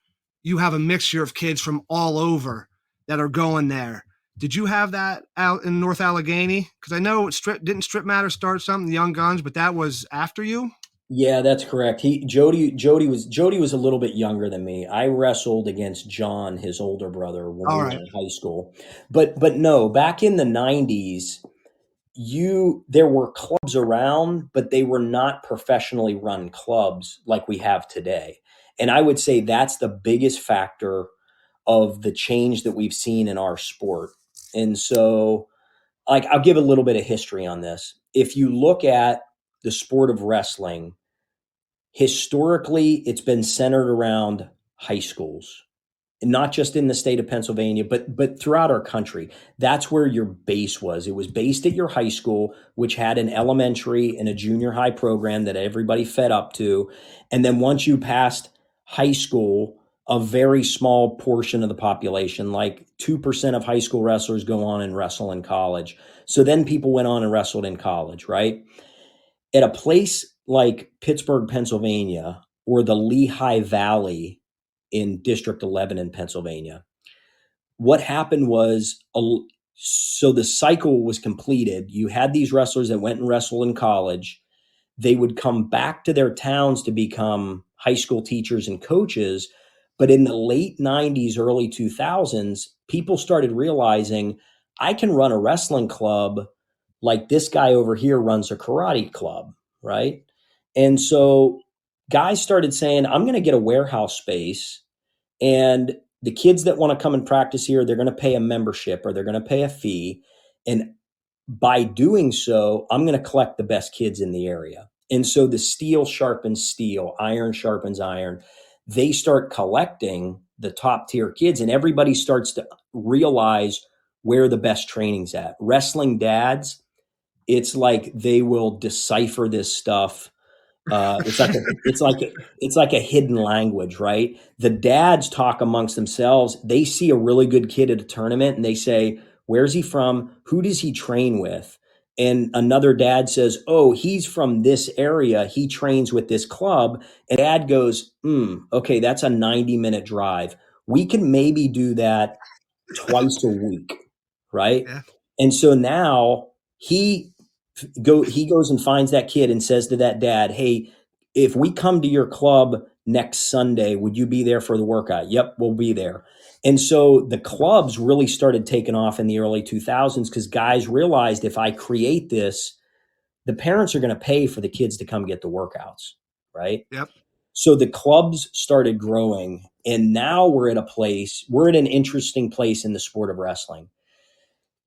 you have a mixture of kids from all over that are going there. Did you have that out in North Allegheny? Because I know didn't Strip Matter start something, the Young Guns, but that was after you? Yeah, that's correct. Jody was a little bit younger than me. I wrestled against John, his older brother, when All we were right. in high school. But no, back in the 90s, you there were clubs around, but they were not professionally run clubs like we have today. And I would say that's the biggest factor of the change that we've seen in our sport. And so, like, I'll give a little bit of history on this. If you look at the sport of wrestling, historically it's been centered around high schools, and not just in the state of Pennsylvania, but throughout our country. That's where your base was. It was based at your high school, which had an elementary and a junior high program that everybody fed up to. And then once you passed high school, a very small portion of the population, like 2% of high school wrestlers, go on and wrestle in college. So then people went on and wrestled in college, right? At a place like Pittsburgh, Pennsylvania, or the Lehigh Valley in District 11 in Pennsylvania, what happened was so the cycle was completed. You had these wrestlers that went and wrestled in college. They would come back to their towns to become high school teachers and coaches. But in the late 90s, early 2000s, people started realizing I can run a wrestling club like this guy over here runs a karate club, right? And so guys started saying, I'm going to get a warehouse space, and the kids that want to come and practice here, they're going to pay a membership or they're going to pay a fee. And by doing so, I'm going to collect the best kids in the area. And so the steel sharpens steel, iron sharpens iron. They start collecting the top tier kids, and everybody starts to realize where the best training's at. Wrestling dads, it's like they will decipher this stuff. It's like a hidden language, right? The dads talk amongst themselves. They see a really good kid at a tournament and they say, "Where's he from? Who does he train with?" And another dad says, "Oh, he's from this area. He trains with this club." And dad goes, okay, that's a 90-minute drive. We can maybe do that twice a week, right?" Yeah. And so now he goes and finds that kid and says to that dad, "Hey, if we come to your club next Sunday, would you be there for the workout?" "Yep, we'll be there." And so the clubs really started taking off in the early 2000s because guys realized, if I create this, the parents are going to pay for the kids to come get the workouts, right? Yep. So the clubs started growing, and now we're at an interesting place in the sport of wrestling.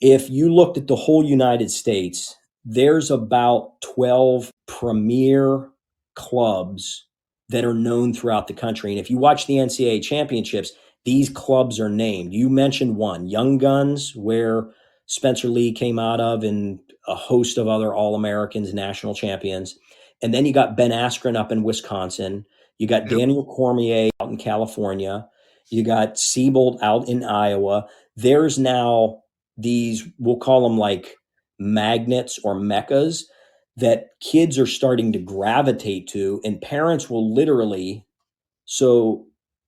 If you looked at the whole United States, there's about 12 premier clubs that are known throughout the country. And if you watch the NCAA championships, these clubs are named. You mentioned one, Young Guns, where Spencer Lee came out of, and a host of other All Americans, national champions. And then you got Ben Askren up in Wisconsin. You got Yep. Daniel Cormier out in California. You got Siebold out in Iowa. There's now these, we'll call them like magnets or meccas, that kids are starting to gravitate to, and parents will literally. So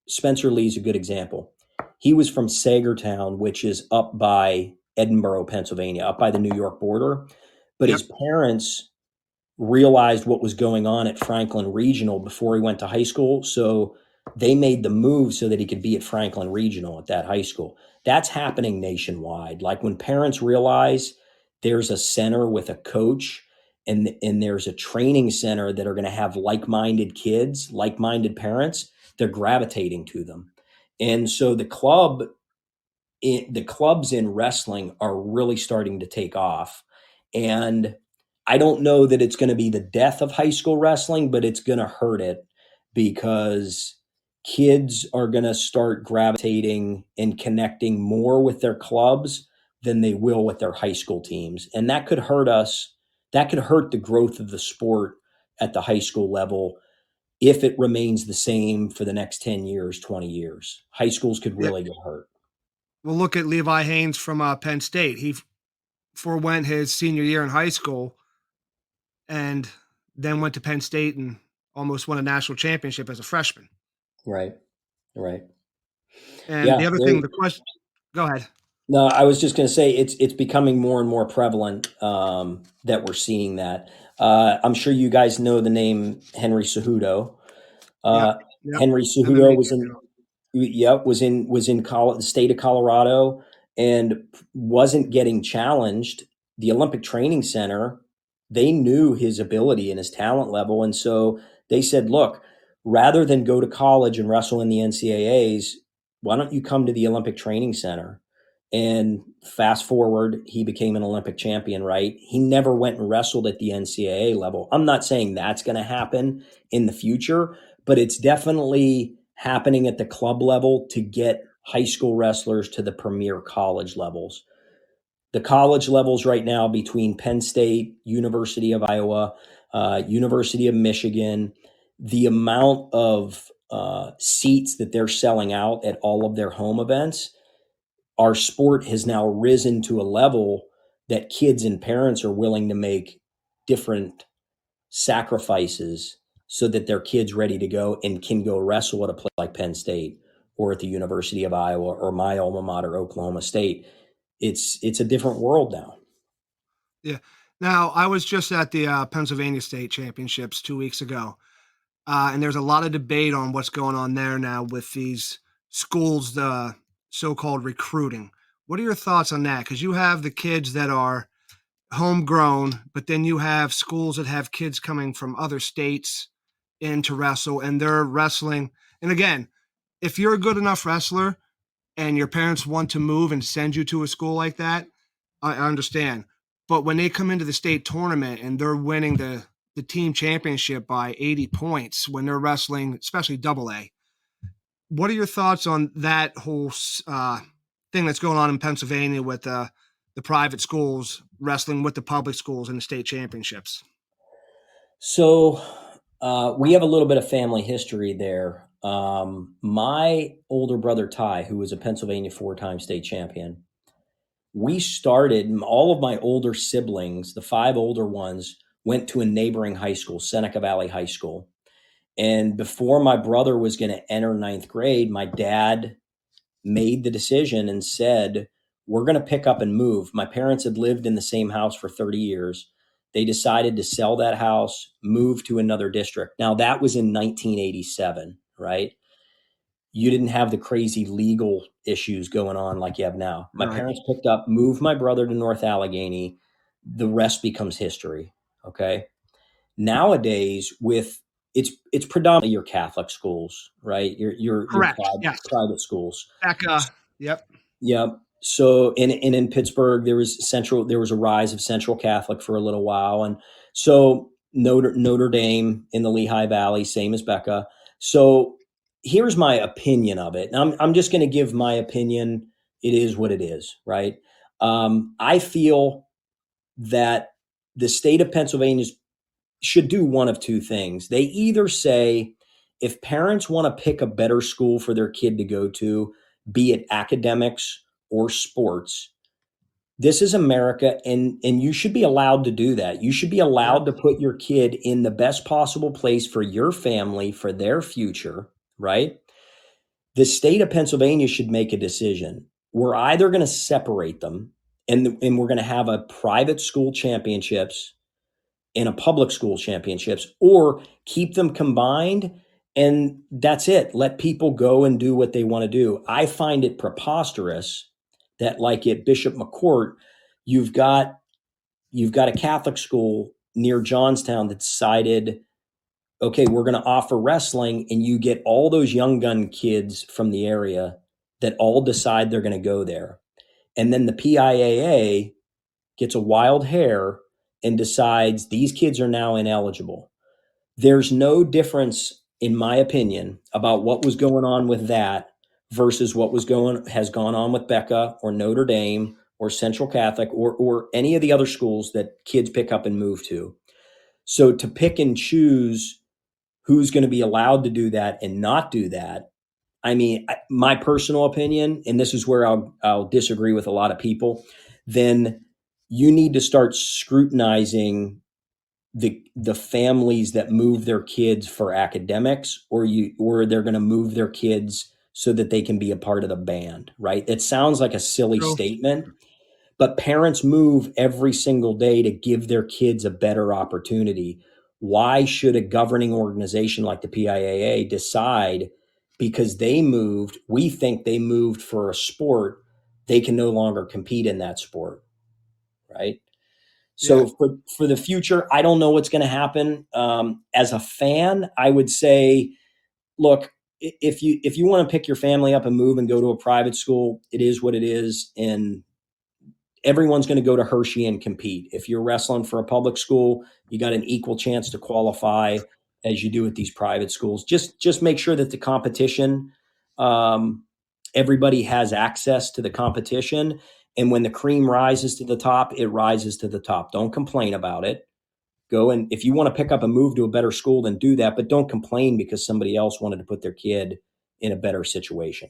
Spencer Lee's a good example. He was from Sagertown, which is up by Edinburgh, Pennsylvania, up by the New York border. But Yep. his parents realized what was going on at Franklin Regional before he went to high school. So they made the move so that he could be at Franklin Regional at that high school. That's happening nationwide. Like, when parents realize there's a center with a coach, and there's a training center that are going to have like-minded kids, like-minded parents, they're gravitating to them. And so the clubs in wrestling are really starting to take off. And I don't know that it's going to be the death of high school wrestling, but it's going to hurt it, because kids are going to start gravitating and connecting more with their clubs than they will with their high school teams. And that could hurt us. That could hurt the growth of the sport at the high school level if it remains the same for the next 10 years, 20 years. High schools could Yep. really get hurt. Well, look at Levi Haynes from Penn State. He forewent his senior year in high school and then went to Penn State and almost won a national championship as a freshman. Right. Right. And Yeah. the other thing, the question, go ahead. No, I was just going to say it's becoming more and more prevalent, that we're seeing that. I'm sure you guys know the name Henry Cejudo. Yep. Uh, Yep. Henry Cejudo MMA was in, champion. yep, the state of Colorado, and wasn't getting challenged. The Olympic Training Center, they knew his ability and his talent level, and so they said, "Look, rather than go to college and wrestle in the NCAAs, why don't you come to the Olympic Training Center?" And fast forward, he became an Olympic champion, right? He never went and wrestled at the NCAA level. I'm not saying that's going to happen in the future, but it's definitely happening at the club level to get high school wrestlers to the premier college levels. The college levels right now between Penn State, University of Iowa, University of Michigan, the amount of seats that they're selling out at all of their home events, our sport has now risen to a level that kids and parents are willing to make different sacrifices so that their kids ready to go and can go wrestle at a place like Penn State or at the University of Iowa or my alma mater, Oklahoma State. It's a different world now. Yeah. Now, I was just at the Pennsylvania State Championships 2 weeks ago, and there's a lot of debate on what's going on there now with these schools, the so-called recruiting. What are your thoughts on that? Because you have the kids that are homegrown, but then you have schools that have kids coming from other states in to wrestle, and they're wrestling. And again, if you're a good enough wrestler and your parents want to move and send you to a school like that, I understand. But when they come into the state tournament and they're winning the team championship by 80 points when they're wrestling, especially double A, what are your thoughts on that whole thing that's going on in Pennsylvania with the private schools wrestling with the public schools in the state championships? So we have a little bit of family history there. My older brother Ty, who was a Pennsylvania four-time state champion, we started, all of my older siblings, the five older ones, went to a neighboring high school, Seneca Valley High School. And before my brother was going to enter ninth grade, my dad made the decision and said, "We're going to pick up and move." My parents had lived in the same house for 30 years. They decided to sell that house, move to another district. Now, that was in 1987, right? You didn't have the crazy legal issues going on like you have now. My Right. parents picked up, moved my brother to North Allegheny. The rest becomes history. Okay. Nowadays, with it's predominantly your Catholic schools, right? Your Correct. Yes. private schools. Becca. Yep. Yeah. So in Pittsburgh, there was a rise of Central Catholic for a little while, and so Notre Dame in the Lehigh Valley, same as Becca. So here's my opinion of it. And I'm just going to give my opinion. It is what it is, right? I feel that the state of Pennsylvania should do one of two things. They either say, if parents want to pick a better school for their kid to go to, be it academics or sports, this is America, and you should be allowed to do that. You should be Yep. allowed to put your kid in the best possible place for your family, for their future, right? The state of Pennsylvania should make a decision. We're either going to separate them, and we're going to have a private school championships in a public school championships, or keep them combined, and that's it. Let people go and do what they want to do. I find it preposterous that, like at Bishop McCourt, you've got a Catholic school near Johnstown that decided, okay, we're going to offer wrestling, and you get all those young gun kids from the area that all decide they're going to go there. And then the PIAA gets a wild hair and decides these kids are now ineligible. There's no difference, in my opinion, about what was going on with that versus what has gone on with Becca or Notre Dame or Central Catholic or any of the other schools that kids pick up and move to. So to pick and choose who's going to be allowed to do that and not do that, I mean, my personal opinion, and this is where I'll disagree with a lot of people, then you need to start scrutinizing the families that move their kids for academics, or they're going to move their kids so that they can be a part of the band, right? It sounds like a silly True. statement, but parents move every single day to give their kids a better opportunity. Why should a governing organization like the PIAA decide because they moved, we think they moved for a sport, they can no longer compete in that sport, right? Yeah. So for the future, I don't know what's going to happen. As a fan, I would say, look, if you want to pick your family up and move and go to a private school, it is what it is, and everyone's going to go to Hershey and compete. If you're wrestling for a public school, you got an equal chance to qualify as you do at these private schools. Just make sure that the competition, everybody has access to the competition, and when the cream rises to the top, it rises to the top. Don't complain about it. Go, and if you want to pick up and move to a better school, then do that, but don't complain because somebody else wanted to put their kid in a better situation.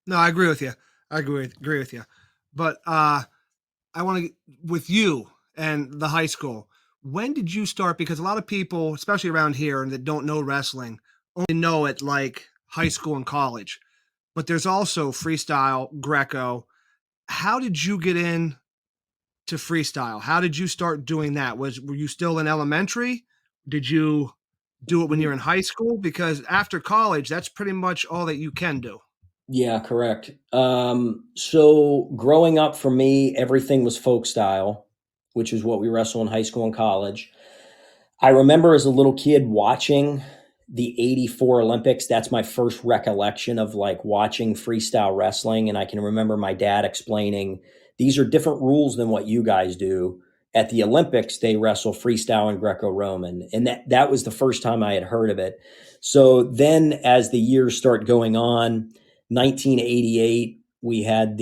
No, I agree with you. I agree with you. But I want to with you and the high school. When did you start? Because a lot of people, especially around here, that don't know wrestling, only know it like high school and college. But there's also freestyle, Greco. How did you get in to freestyle? How did you start doing that? Were you still in elementary? Did you do it when you're in high school? Because after college, that's pretty much all that you can do. Yeah, correct. So growing up for me, everything was folk style, which is what we wrestle in high school and college. I remember as a little kid watching the 84 Olympics. That's my first recollection of like watching freestyle wrestling. And I can remember my dad explaining these are different rules than what you guys do. At the Olympics, they wrestle freestyle and Greco-Roman. And that was the first time I had heard of it. So then as the years start going on, 1988, we had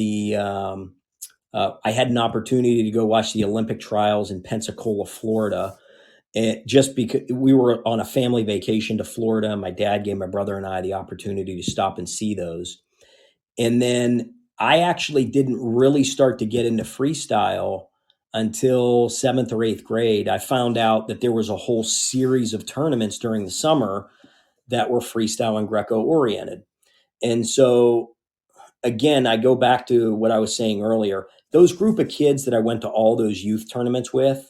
I had an opportunity to go watch the Olympic trials in Pensacola, Florida. And just because we were on a family vacation to Florida, my dad gave my brother and I the opportunity to stop and see those. And then I actually didn't really start to get into freestyle until seventh or eighth grade. I found out that there was a whole series of tournaments during the summer that were freestyle and Greco oriented. And so again, I go back to what I was saying earlier. Those group of kids that I went to all those youth tournaments with,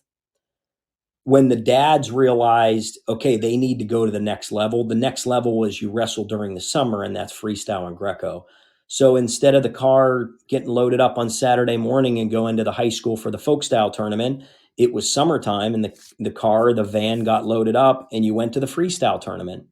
when the dads realized, okay, they need to go to the next level was you wrestle during the summer, and that's freestyle and Greco. So instead of the car getting loaded up on Saturday morning and going to the high school for the folk style tournament, it was summertime and the van got loaded up and you went to the freestyle tournament.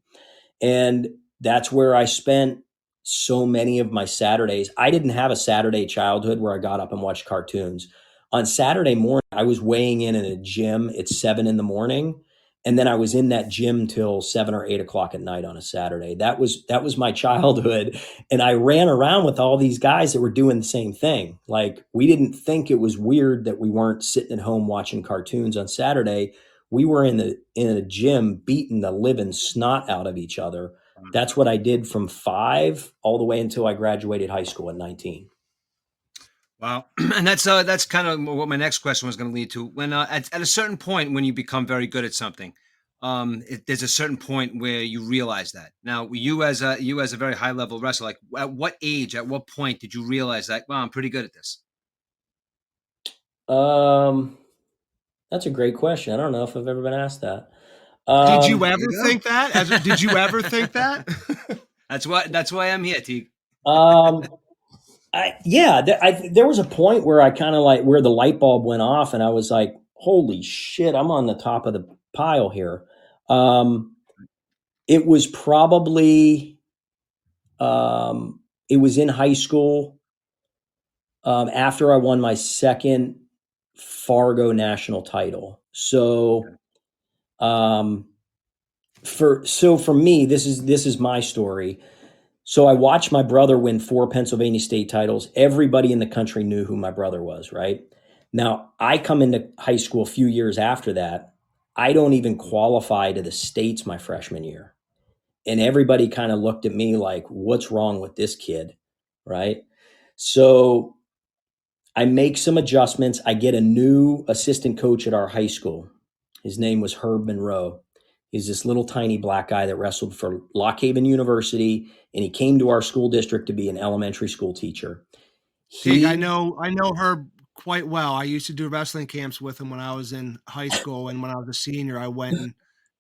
And that's where I spent so many of my Saturdays. I didn't have a Saturday childhood where I got up and watched cartoons. On Saturday morning, I was weighing in a gym at 7 in the morning. And then I was in that gym till 7 or 8 o'clock at night on a Saturday. That was my childhood. And I ran around with all these guys that were doing the same thing. Like we didn't think it was weird that we weren't sitting at home watching cartoons on Saturday. We were in a gym beating the living snot out of each other. That's what I did from 5 all the way until I graduated high school at 19. Wow, and that's kind of what my next question was going to lead to. When at a certain point, when you become very good at something, there's a certain point where you realize that. Now, you as a very high level wrestler, like at what age, at what point did you realize that? Wow, I'm pretty good at this. Um, that's a great question. I don't know if I've ever been asked that. Did you There ever you go. think that? Did you ever think that? That's why I'm here, Teague. um, there was a point where I kind of like where the light bulb went off, and I was like, "Holy shit, I'm on the top of the pile here." Um, it was probably it was in high school after I won my second Fargo national title. So um, for me, this is my story. So I watched my brother win 4 Pennsylvania state titles. Everybody in the country knew who my brother was, right? Now, I come into high school a few years after that. I don't even qualify to the states my freshman year. And everybody kind of looked at me like, what's wrong with this kid? Right. So I make some adjustments. I get a new assistant coach at our high school. His name was Herb Monroe. He's this little tiny black guy that wrestled for Lock Haven University, and he came to our school district to be an elementary school teacher. Teague, I He know Herb quite well. I used to do wrestling camps with him when I was in high school, and when I was a senior, I went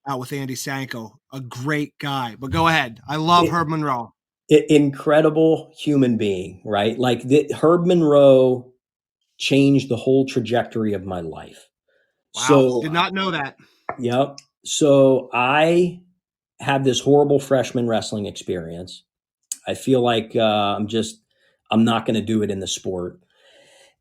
out with Andy Sanko. A great guy. But go ahead. I love it, Herb Monroe. incredible human being, right? Like Herb Monroe changed the whole trajectory of my life. Wow, So, did not know that. yep. So I had this horrible freshman wrestling experience. I feel like I'm not going to do it in the sport.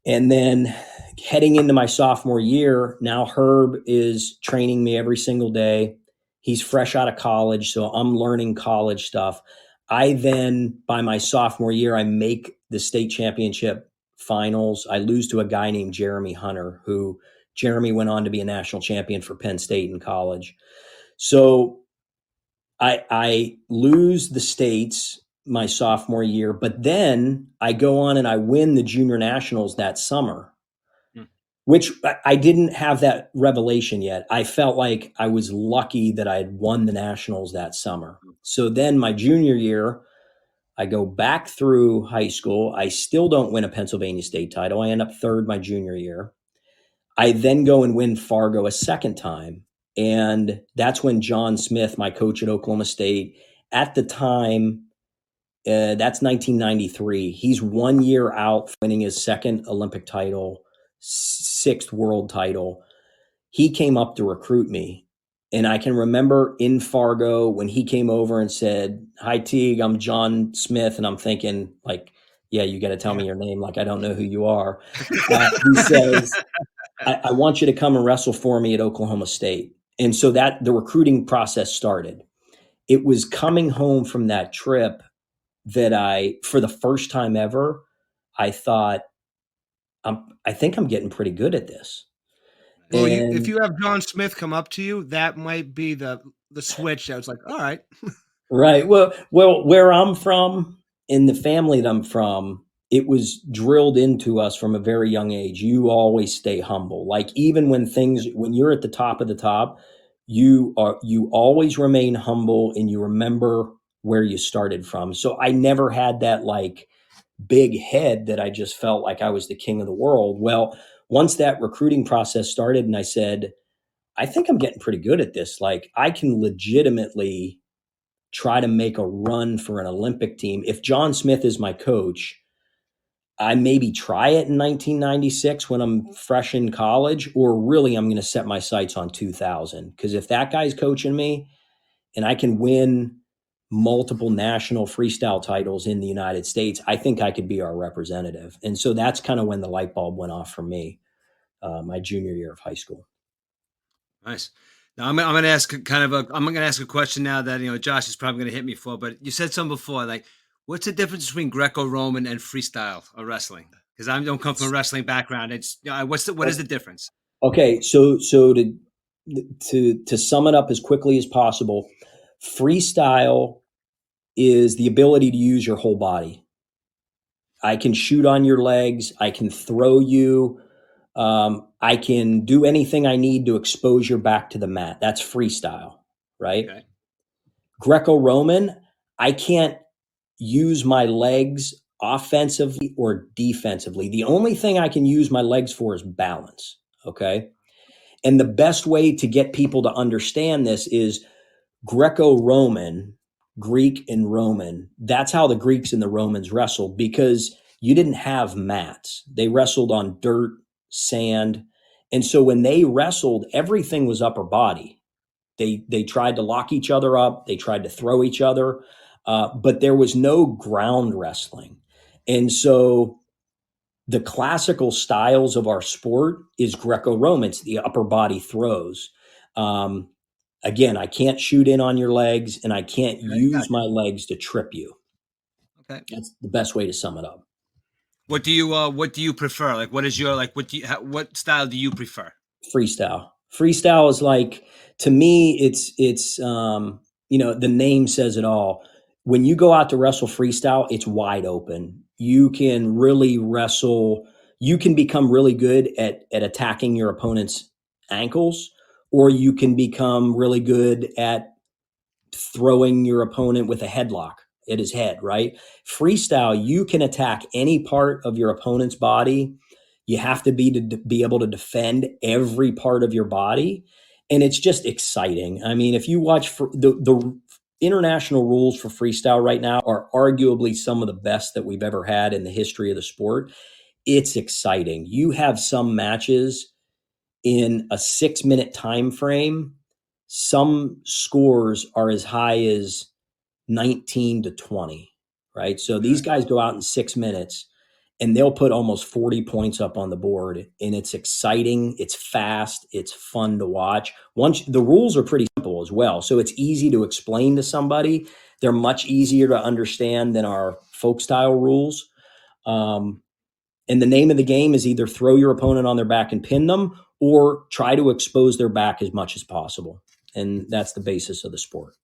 And then heading into my sophomore year, now Herb is training me every single day. He's fresh out of college, so I'm learning college stuff. I then, by my sophomore year, I make the state championship finals. I lose to a guy named Jeremy Hunter, who Jeremy went on to be a national champion for Penn State in college. So I lose the states my sophomore year, but then I go on and I win the junior nationals that summer, Hmm. which I didn't have that revelation yet. I felt like I was lucky that I had won the nationals that summer. So then my junior year, I go back through high school. I still don't win a Pennsylvania state title. I end up third my junior year. I then go and win Fargo a second time. And that's when John Smith, my coach at Oklahoma State, at the time, that's 1993. He's 1 year out, winning his second Olympic title, sixth world title. He came up to recruit me. And I can remember in Fargo when he came over and said, "Hi, Teague, I'm John Smith." And I'm thinking, like, yeah, you got to tell Yeah. me your name. Like, I don't know who you are. He says, I want you to come and wrestle for me at Oklahoma State. And so that the recruiting process started. It was coming home from that trip that for the first time ever, I thought, I think I'm getting pretty good at this. Well, if And you have John Smith come up to you, that might be the switch that was like, all right. right. Well, where I'm from, in the family that I'm from, it was drilled into us from a very young age. You always stay humble. Like even when you're at the top of the top, you always remain humble and you remember where you started from. So I never had that like big head that I just felt like I was the king of the world. Well, once that recruiting process started and I said, I think I'm getting pretty good at this. Like I can legitimately try to make a run for an Olympic team. If John Smith is my coach, I maybe try it in 1996 when I'm fresh in college, or really I'm going to set my sights on 2000. Because if that guy's coaching me and I can win multiple national freestyle titles in the United States, I think I could be our representative. And so that's kind of when the light bulb went off for me, my junior year of high school. Nice. Now I'm going to ask I'm going to ask a question now that Josh is probably going to hit me for. But you said something before, like what's the difference between Greco-Roman and freestyle or wrestling? Because I don't come from a wrestling background. It's what is the difference? Okay, so to sum it up as quickly as possible, freestyle is the ability to use your whole body. I can shoot on your legs. I can throw you. I can do anything I need to expose your back to the mat. That's freestyle, right? Okay. Greco-Roman, I can't use my legs offensively or defensively. The only thing I can use my legs for is balance. Okay. And the best way to get people to understand this is Greco-Roman, Greek and Roman. That's how the Greeks and the Romans wrestled because you didn't have mats. They wrestled on dirt, sand. And so when they wrestled, everything was upper body. They tried to lock each other up. They tried to throw each other, but there was no ground wrestling. And so the classical styles of our sport is Greco-Roman. It's the upper body throws. Um, Again, I can't shoot in on your legs and I can't Okay. use Gotcha. my legs to trip you. Okay. That's the best way to sum it up. What do you prefer? Like what is your like what style do you prefer? Freestyle. Freestyle is like, to me, the name says it all. When you go out to wrestle freestyle, it's wide open. You can really wrestle. You can become really good at attacking your opponent's ankles, or you can become really good at throwing your opponent with a headlock. at his head, right? Freestyle, you can attack any part of your opponent's body. You have to be able to defend every part of your body, and it's just exciting. I mean, if you watch the international rules for freestyle right now are arguably some of the best that we've ever had in the history of the sport. It's exciting. You have some matches in a 6-minute time frame. Some scores are as high as 19-20, right? So these Okay. guys go out in 6 minutes and they'll put almost 40 points up on the board. And it's exciting, it's fast, it's fun to watch. Once the rules are pretty simple as well. So it's easy to explain to somebody. They're much easier to understand than our folk style rules. And the name of the game is either throw your opponent on their back and pin them or try to expose their back as much as possible. And that's the basis of the sport.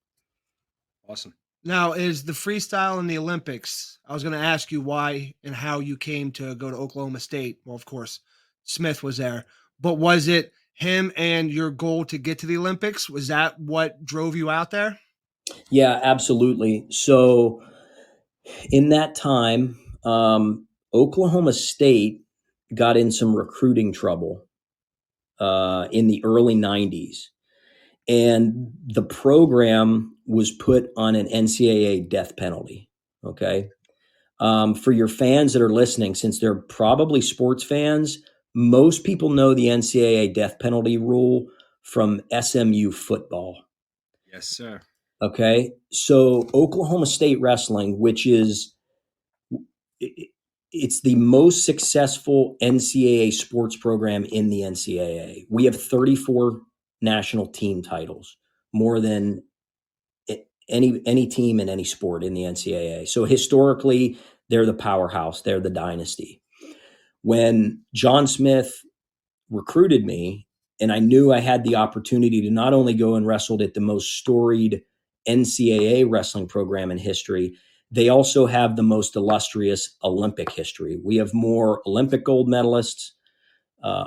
Awesome. Now, is the freestyle in the Olympics? I was going to ask you why and how you came to go to Oklahoma State. Well, of course, Smith was there, but was it him and your goal to get to the Olympics? Was that what drove you out there? Yeah, absolutely. So in that time, Oklahoma State got in some recruiting trouble in the early 90s. And the program was put on an NCAA death penalty. Okay. For your fans that are listening, since they're probably sports fans, most people know the NCAA death penalty rule from SMU football. Yes, sir. Okay. So Oklahoma State wrestling, which is it's the most successful NCAA sports program in the NCAA. We have 34 national team titles, more than any team in any sport in the NCAA. So historically, they're the powerhouse, they're the dynasty. When John Smith recruited me, and I knew I had the opportunity to not only go and wrestle at the most storied NCAA wrestling program in history, they also have the most illustrious Olympic history. We have more Olympic gold medalists,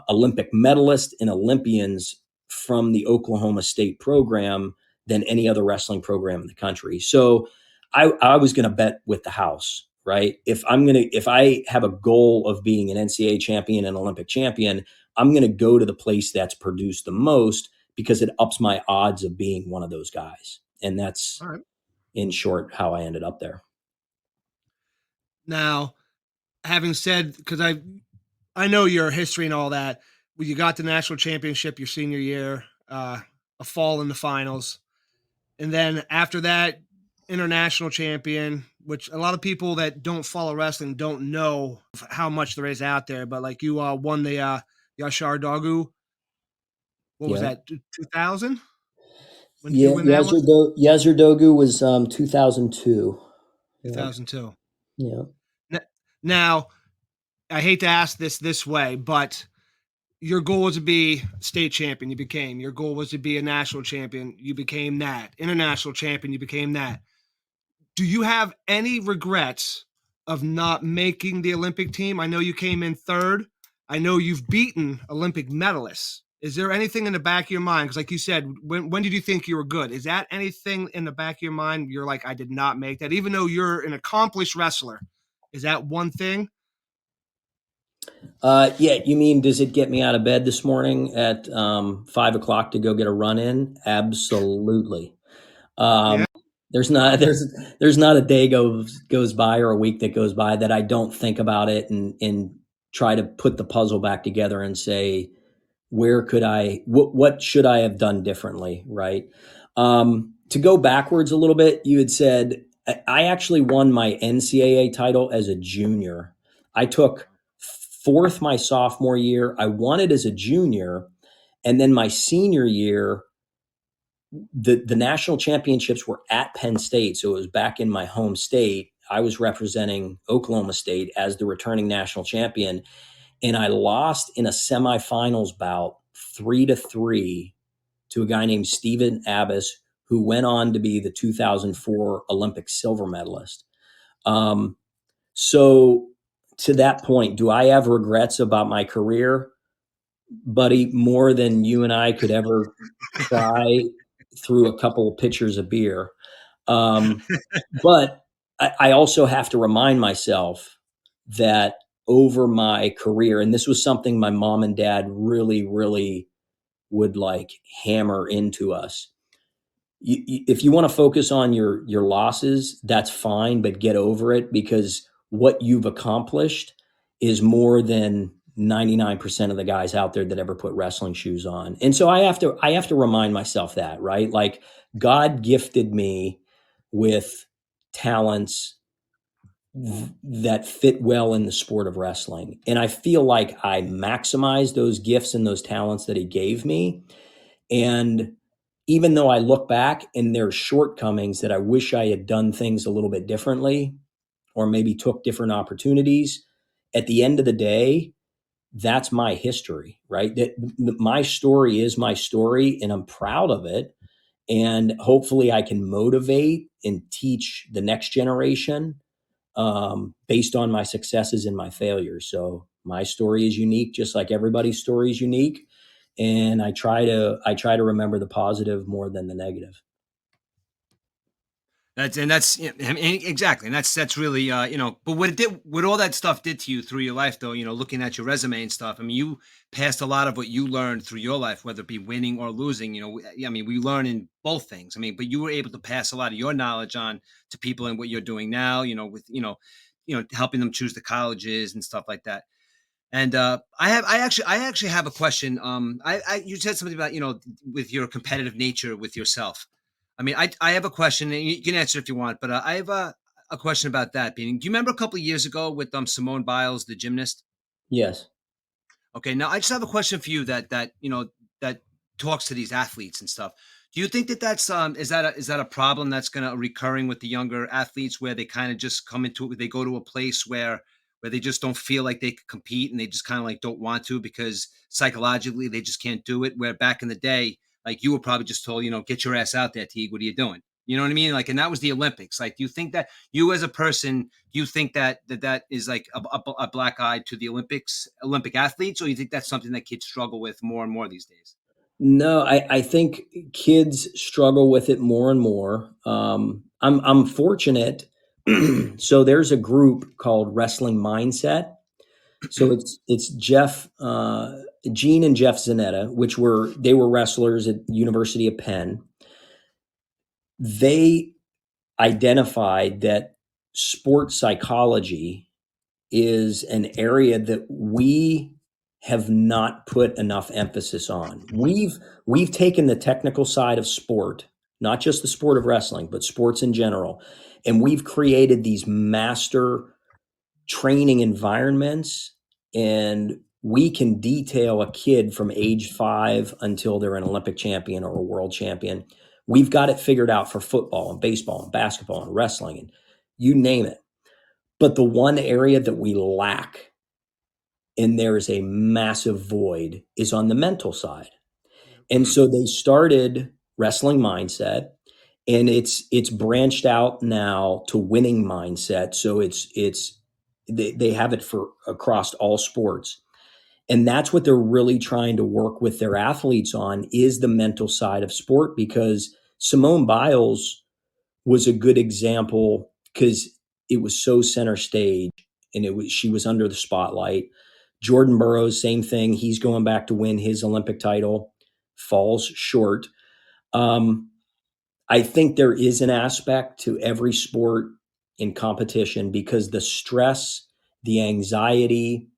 Olympic medalists, and Olympians from the Oklahoma State program than any other wrestling program in the country. So I was going to bet with the house, right? If I have a goal of being an NCAA champion and Olympic champion, I'm going to go to the place that's produced the most because it ups my odds of being one of those guys. And that's, All right. in short, how I ended up there. Now, having said, because I know your history and all that, well, you got the national championship your senior year, a fall in the finals, and then after that, international champion. Which a lot of people that don't follow wrestling don't know how much there is out there. But like you won the Yashar Dogu. What was Yeah. that? 2000? When did you Yeah. win that one? Yazir Dogu was 2002. Yeah. 2002. Yeah. Now, I hate to ask this way, but your goal was to be state champion. You became. Your goal was to be a national champion. You became that. International champion. You became that. Do you have any regrets of not making the Olympic team? I know you came in third. I know you've beaten Olympic medalists. Is there anything in the back of your mind? Because, like you said, when did you think you were good? Is that anything in the back of your mind? You're like, I did not make that, even though you're an accomplished wrestler. Is that one thing? Yeah, you mean does it get me out of bed this morning at 5 o'clock to go get a run in? Absolutely. Yeah. Um, there's not a day goes by or a week that goes by that I don't think about it and try to put the puzzle back together and say where could what should I have done differently, right? To go backwards a little bit, you had said I actually won my NCAA title as a junior. I took fourth my sophomore year. I won it as a junior. And then my senior year, the national championships were at Penn State. So it was back in my home state. I was representing Oklahoma State as the returning national champion. And I lost in a semifinals bout 3-3 to a guy named Stephen Abbas, who went on to be the 2004 Olympic silver medalist. So to that point, do I have regrets about my career? Buddy, more than you and I could ever cry through a couple of pitchers of beer. But I also have to remind myself that over my career, and this was something my mom and dad really, really would like hammer into us. If you want to focus on your losses, that's fine, but get over it, because what you've accomplished is more than 99% of the guys out there that ever put wrestling shoes on. And so I have to remind myself that, right? Like, God gifted me with talents that fit well in the sport of wrestling. And I feel like I maximize those gifts and those talents that he gave me. And even though I look back and there's shortcomings that I wish I had done things a little bit differently, or maybe took different opportunities, at the end of the day, that's my history, right? My story is my story, and I'm proud of it. And hopefully I can motivate and teach the next generation based on my successes and my failures. So my story is unique, just like everybody's story is unique. And I try to remember the positive more than the negative. That's yeah, I mean, exactly, and that's really But what all that stuff did to you through your life, though, looking at your resume and stuff. I mean, you passed a lot of what you learned through your life, whether it be winning or losing. I mean, we learn in both things. I mean, but you were able to pass a lot of your knowledge on to people in what you're doing now. With helping them choose the colleges and stuff like that. And I actually have a question. You said something about with your competitive nature with yourself. I mean, I have a question, and you can answer if you want, but I have a question about that. Being, do you remember a couple of years ago with Simone Biles, the gymnast? Yes. Okay, now I just have a question for you that talks to these athletes and stuff. Do you think that that's is that a problem that's going to recurring with the younger athletes, where they kind of just come into it, they go to a place where they just don't feel like they could compete, and they just kind of like don't want to because psychologically they just can't do it. Where back in the day, like, you were probably just told, get your ass out there, Teague. What are you doing? You know what I mean? Like, and that was the Olympics. Like, do you think that you as a person, do you think that is like a black eye to the Olympic athletes, or you think that's something that kids struggle with more and more these days? No, I think kids struggle with it more and more. I'm fortunate. So there's a group called Wrestling Mindset. So it's Gene and Jeff Zanetta, they were wrestlers at University of Penn. They identified that sports psychology is an area that we have not put enough emphasis on. We've taken the technical side of sport, not just the sport of wrestling, but sports in general, and we've created these master training environments, and we can detail a kid from age 5 until they're an Olympic champion or a world champion. We've got it figured out for football and baseball and basketball and wrestling and you name it. But the one area that we lack, and there is a massive void, is on the mental side. And so they started Wrestling Mindset, and it's branched out now to Winning Mindset. So they have it for across all sports. And that's what they're really trying to work with their athletes on, is the mental side of sport, because Simone Biles was a good example because it was so center stage, and she was under the spotlight. Jordan Burroughs, same thing. He's going back to win his Olympic title, falls short. I think there is an aspect to every sport in competition, because the stress, the anxiety,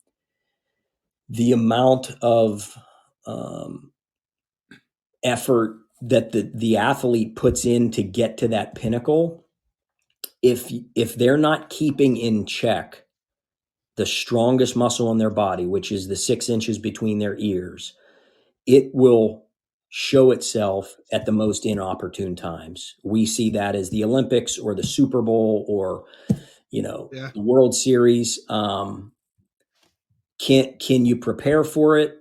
the amount of effort that the athlete puts in to get to that pinnacle, if they're not keeping in check the strongest muscle in their body, which is the 6 inches between their ears, it will show itself at the most inopportune times. We see that as the Olympics or the Super Bowl or Yeah. the World Series. Can you prepare for it?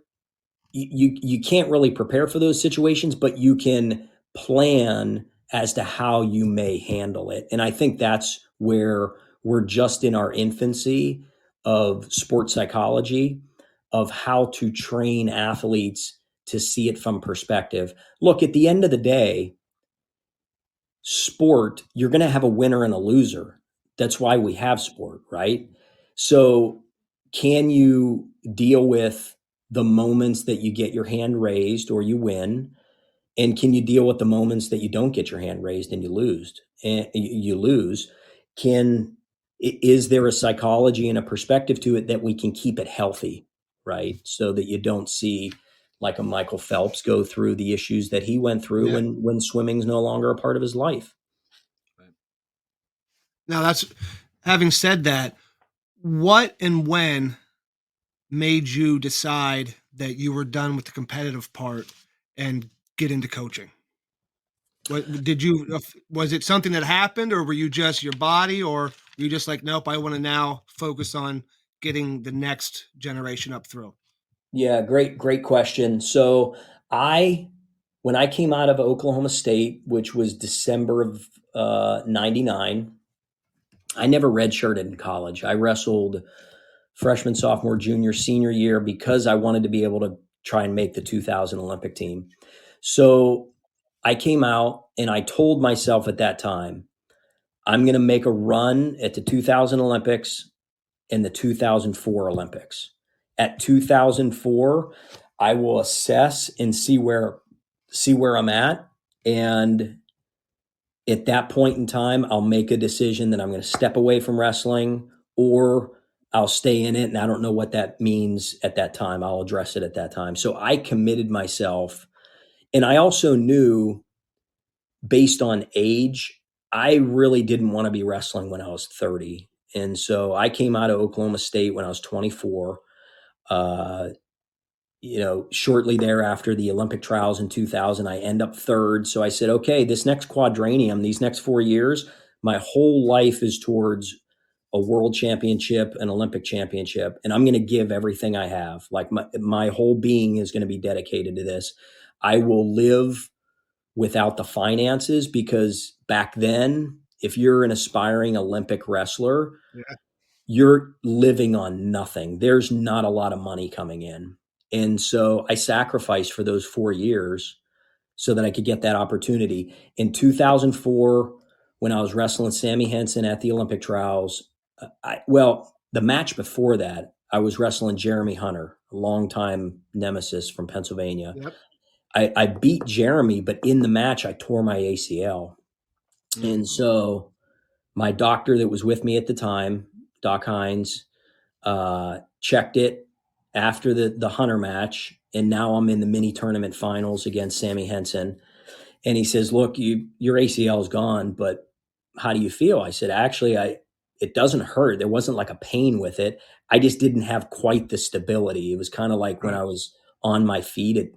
You can't really prepare for those situations, but you can plan as to how you may handle it. And I think that's where we're just in our infancy of sports psychology, of how to train athletes to see it from perspective. Look, at the end of the day, sport, you're going to have a winner and a loser. That's why we have sport, right? So can you deal with the moments that you get your hand raised or you win? And can you deal with the moments that you don't get your hand raised and you lose? And you lose. Can is there a psychology and a perspective to it that we can keep it healthy, right? So that you don't see like a Michael Phelps go through the issues that he went through Yeah. when swimming's no longer a part of his life. Now that's having said that, what and when made you decide that you were done with the competitive part and get into coaching? What did you was it something that happened, or were you just your body, or were you just like, nope, I want to now focus on getting the next generation up through? Yeah, great question. So I when I came out of Oklahoma State, which was December of 99, I never redshirted in college. I wrestled freshman, sophomore, junior, senior year because I wanted to be able to try and make the 2000 Olympic team. So I came out and I told myself at that time, I'm going to make a run at the 2000 Olympics and the 2004 Olympics. At 2004, I will assess and see where I'm at, and at that point in time, I'll make a decision that I'm going to step away from wrestling or I'll stay in it. And I don't know what that means at that time. I'll address it at that time. So I committed myself. And I also knew based on age, I really didn't want to be wrestling when I was 30. And so I came out of Oklahoma State when I was 24. Uh, shortly thereafter, the Olympic trials in 2000, I end up third. So I said, okay, this next quadrennium, these next 4 years, my whole life is towards a world championship, an Olympic championship, and I'm going to give everything I have. Like my whole being is going to be dedicated to this. I will live without the finances because back then, if you're an aspiring Olympic wrestler, Yeah. you're living on nothing. There's not a lot of money coming in. And so I sacrificed for those 4 years so that I could get that opportunity. In 2004, when I was wrestling Sammy Henson at the Olympic trials, the match before that, I was wrestling Jeremy Hunter, a longtime nemesis from Pennsylvania. Yep. I beat Jeremy, but in the match, I tore my ACL. And so my doctor that was with me at the time, Doc Hines, checked it after the Hunter match, and now I'm in the mini tournament finals against Sammy Henson. And he says, "Look, your ACL is gone, but how do you feel?" I said, "Actually, it doesn't hurt. There wasn't like a pain with it. I just didn't have quite the stability. It was kind of like when Right. I was on my feet, it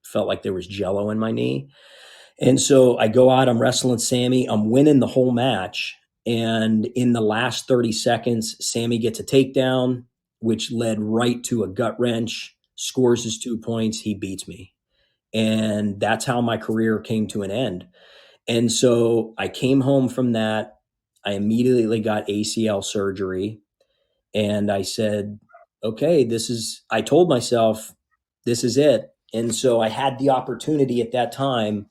felt like there was jello in my knee." And so I go out, I'm wrestling Sammy, I'm winning the whole match. And in the last 30 seconds, Sammy gets a takedown, which led right to a gut wrench, scores his 2 points, he beats me. And that's how my career came to an end. And so I came home from that. I immediately got ACL surgery. And I said, okay, I told myself, this is it. And so I had the opportunity at that time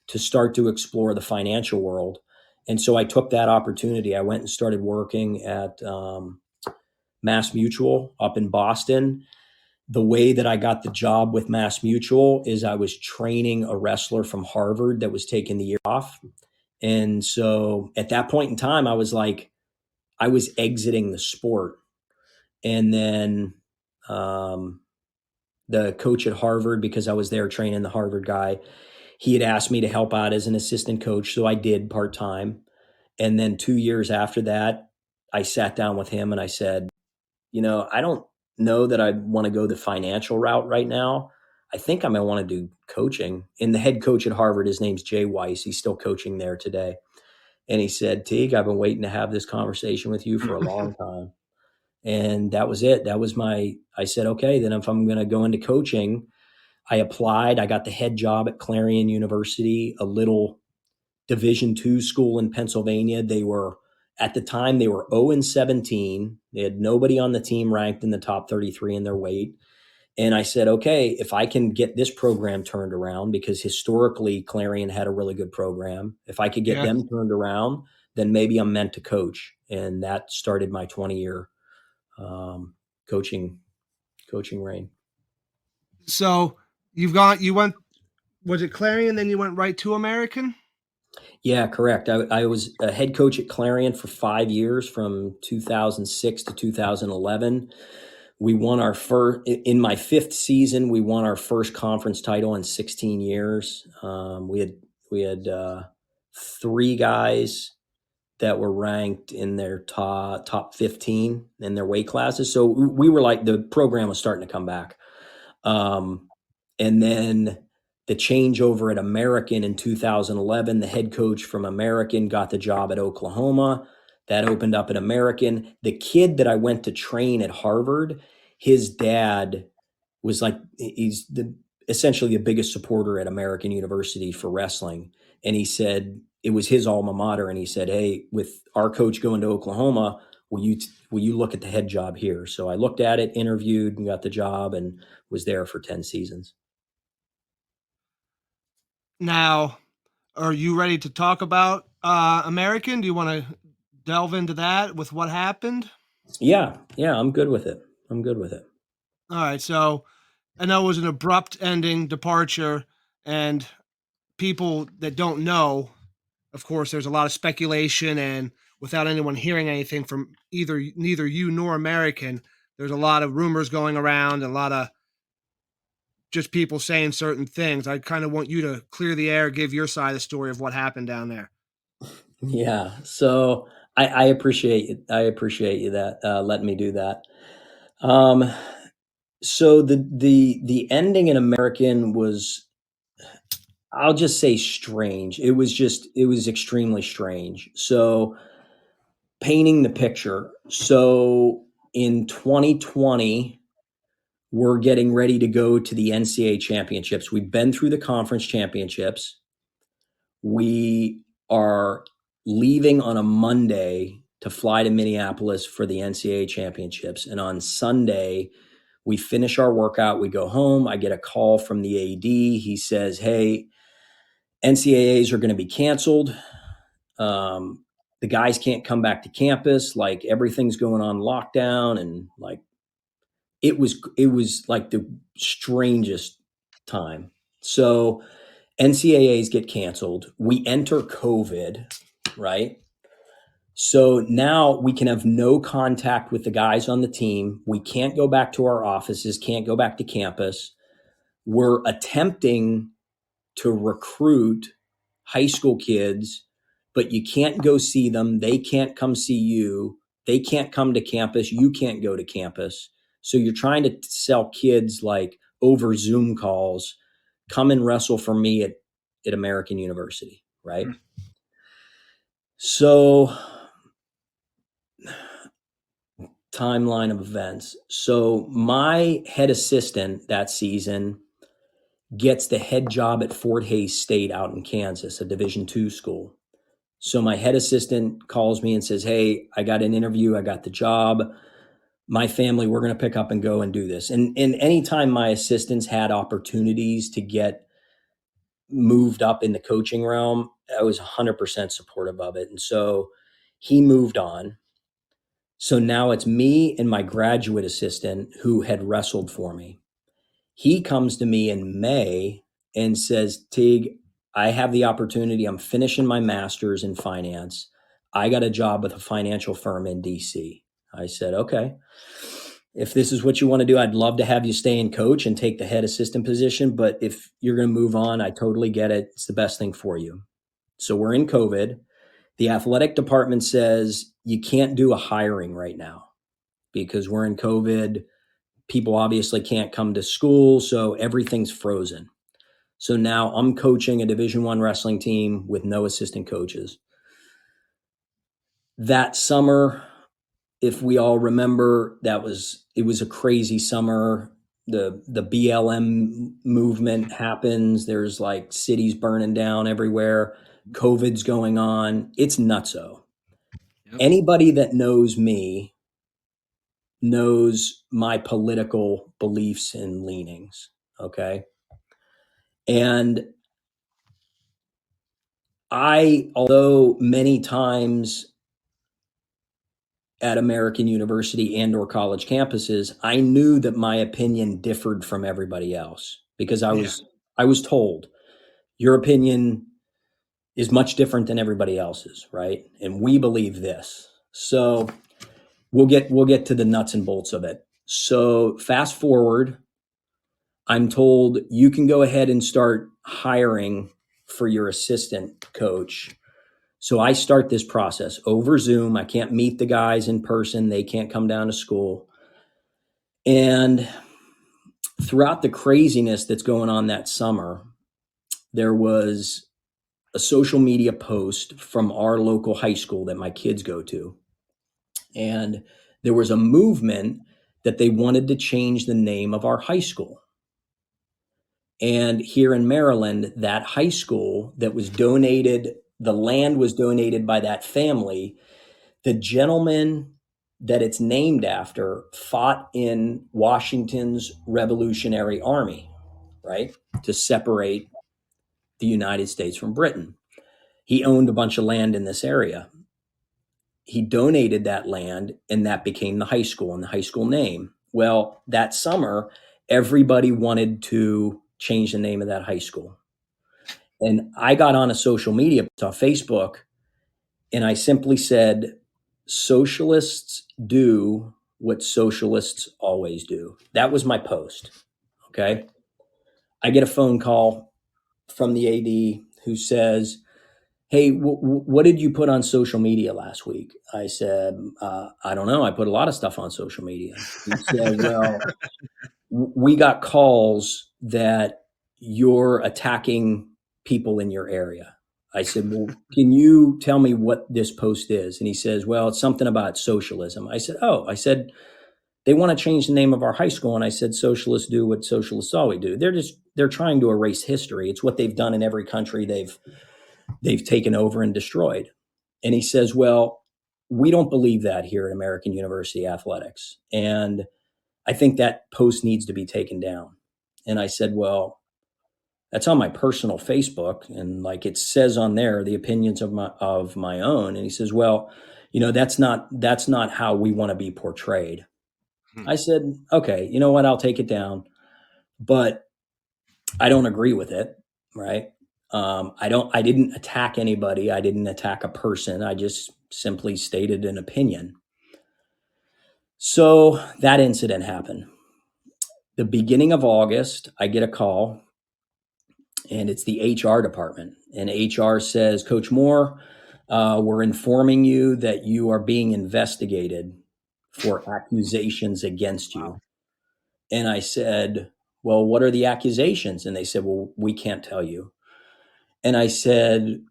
to start to explore the financial world. And so I took that opportunity. I went and started working at Mass Mutual up in Boston. The way that I got the job with Mass Mutual is I was training a wrestler from Harvard that was taking the year off. And so at that point in time, I was like, I was exiting the sport. And then the coach at Harvard, because I was there training the Harvard guy, he had asked me to help out as an assistant coach. So I did part time. And then 2 years after that, I sat down with him and I said, I don't know that I want to go the financial route right now. I think I might want to do coaching. And the head coach at Harvard, his name's Jay Weiss. He's still coaching there today. And he said, Teague, I've been waiting to have this conversation with you for a long time. And that was it. I said, okay, then if I'm going to go into coaching, I applied. I got the head job at Clarion University, a little Division II school in Pennsylvania. At the time, they were 0-17. They had nobody on the team ranked in the top 33 in their weight. And I said, okay, if I can get this program turned around, because historically Clarion had a really good program, if I could get Yeah. them turned around, then maybe I'm meant to coach. and that started my 20-year coaching reign. So you went, was it Clarion? Then you went right to American? Yeah, correct. I was a head coach at Clarion for 5 years, from 2006 to 2011. We won our first, in my fifth season, we won our first conference title in 16 years. We had three guys that were ranked in their top 15 in their weight classes. So we were like, the program was starting to come back. And then the changeover at American in 2011, the head coach from American got the job at Oklahoma. That opened up at American. The kid that I went to train at Harvard, his dad was like, he's essentially the biggest supporter at American University for wrestling. And he said, it was his alma mater. And he said, hey, with our coach going to Oklahoma, will you look at the head job here? So I looked at it, interviewed, and got the job, and was there for 10 seasons. Now, are you ready to talk about American? Do you want to delve into that with what happened? Yeah, I'm good with it. All right, so I know it was an abrupt ending, departure, and people that don't know, of course, there's a lot of speculation, and without anyone hearing anything from neither you nor American, there's a lot of rumors going around, a lot of just people saying certain things. I kind of want you to clear the air, give your side of the story of what happened down there. Yeah. So I appreciate it. I appreciate you that letting me do that. Um, so the ending in American was, I'll just say, strange. It was extremely strange. So, painting the picture. So in 2020, we're getting ready to go to the NCAA championships. We've been through the conference championships. We are leaving on a Monday to fly to Minneapolis for the NCAA championships. And on Sunday, we finish our workout. We go home. I get a call from the AD. He says, hey, NCAAs are going to be canceled. The guys can't come back to campus. Like, everything's going on lockdown. And like, it was like the strangest time. So NCAAs get canceled. We enter COVID, right? So now we can have no contact with the guys on the team. We can't go back to our offices, can't go back to campus. We're attempting to recruit high school kids, but you can't go see them. They can't come see you. They can't come to campus. You can't go to campus. So you're trying to sell kids, like, over Zoom calls, come and wrestle for me at American University, right? So, timeline of events. So my head assistant that season gets the head job at Fort Hays State out in Kansas, a Division II school. So my head assistant calls me and says, hey, I got an interview. I got the job. My family, we're going to pick up and go and do this. And anytime my assistants had opportunities to get moved up in the coaching realm, I was 100% supportive of it. And so he moved on. So now it's me and my graduate assistant who had wrestled for me. He comes to me in May and says, Teague, I have the opportunity. I'm finishing my master's in finance. I got a job with a financial firm in DC. I said, okay, if this is what you want to do, I'd love to have you stay and coach and take the head assistant position. But if you're going to move on, I totally get it. It's the best thing for you. So we're in COVID. The athletic department says you can't do a hiring right now because we're in COVID. People obviously can't come to school, so everything's frozen. So now I'm coaching a Division I wrestling team with no assistant coaches. That summer, if we all remember, it was a crazy summer. The BLM movement happens. There's like cities burning down everywhere. COVID's going on. It's nutso. Yep. Anybody that knows me knows my political beliefs and leanings. Okay. And although many times at American University and or college campuses, I knew that my opinion differed from everybody else because Yeah. I was told your opinion is much different than everybody else's, right? And we believe this. So we'll get to the nuts and bolts of it. So fast forward, I'm told you can go ahead and start hiring for your assistant coach. So I start this process over Zoom. I can't meet the guys in person. They can't come down to school. And throughout the craziness that's going on that summer, there was a social media post from our local high school that my kids go to. And there was a movement that they wanted to change the name of our high school. And here in Maryland, that high school that was donated, the land was donated by that family. The gentleman that it's named after fought in Washington's Revolutionary Army, right? To separate the United States from Britain. He owned a bunch of land in this area. He donated that land, and that became the high school and the high school name. Well, that summer, everybody wanted to change the name of that high school. And I got on a social media, on Facebook, and I simply said, socialists do what socialists always do. That was my post. Okay. I get a phone call from the AD who says, hey, what did you put on social media last week? I said, I don't know. I put a lot of stuff on social media. He said, well, we got calls that you're attacking people in your area. I said, well, can you tell me what this post is? And he says, well, it's something about socialism. I said, oh, I said, they want to change the name of our high school. And I said, socialists do what socialists always do. They're trying to erase history. It's what they've done in every country they've taken over and destroyed. And he says, well, we don't believe that here at American University Athletics. And I think that post needs to be taken down. And I said, well, that's on my personal Facebook. And like it says on there, the opinions of my own. And he says, well, that's not how we want to be portrayed. I said, okay, you know what? I'll take it down, but I don't agree with it. Right. I didn't attack anybody. I didn't attack a person. I just simply stated an opinion. So that incident happened. The beginning of August, I get a call, and it's the HR department. And HR says, Coach Moore, we're informing you that you are being investigated for accusations against you. Wow. And I said, well, what are the accusations? And they said, well, we can't tell you. And I said,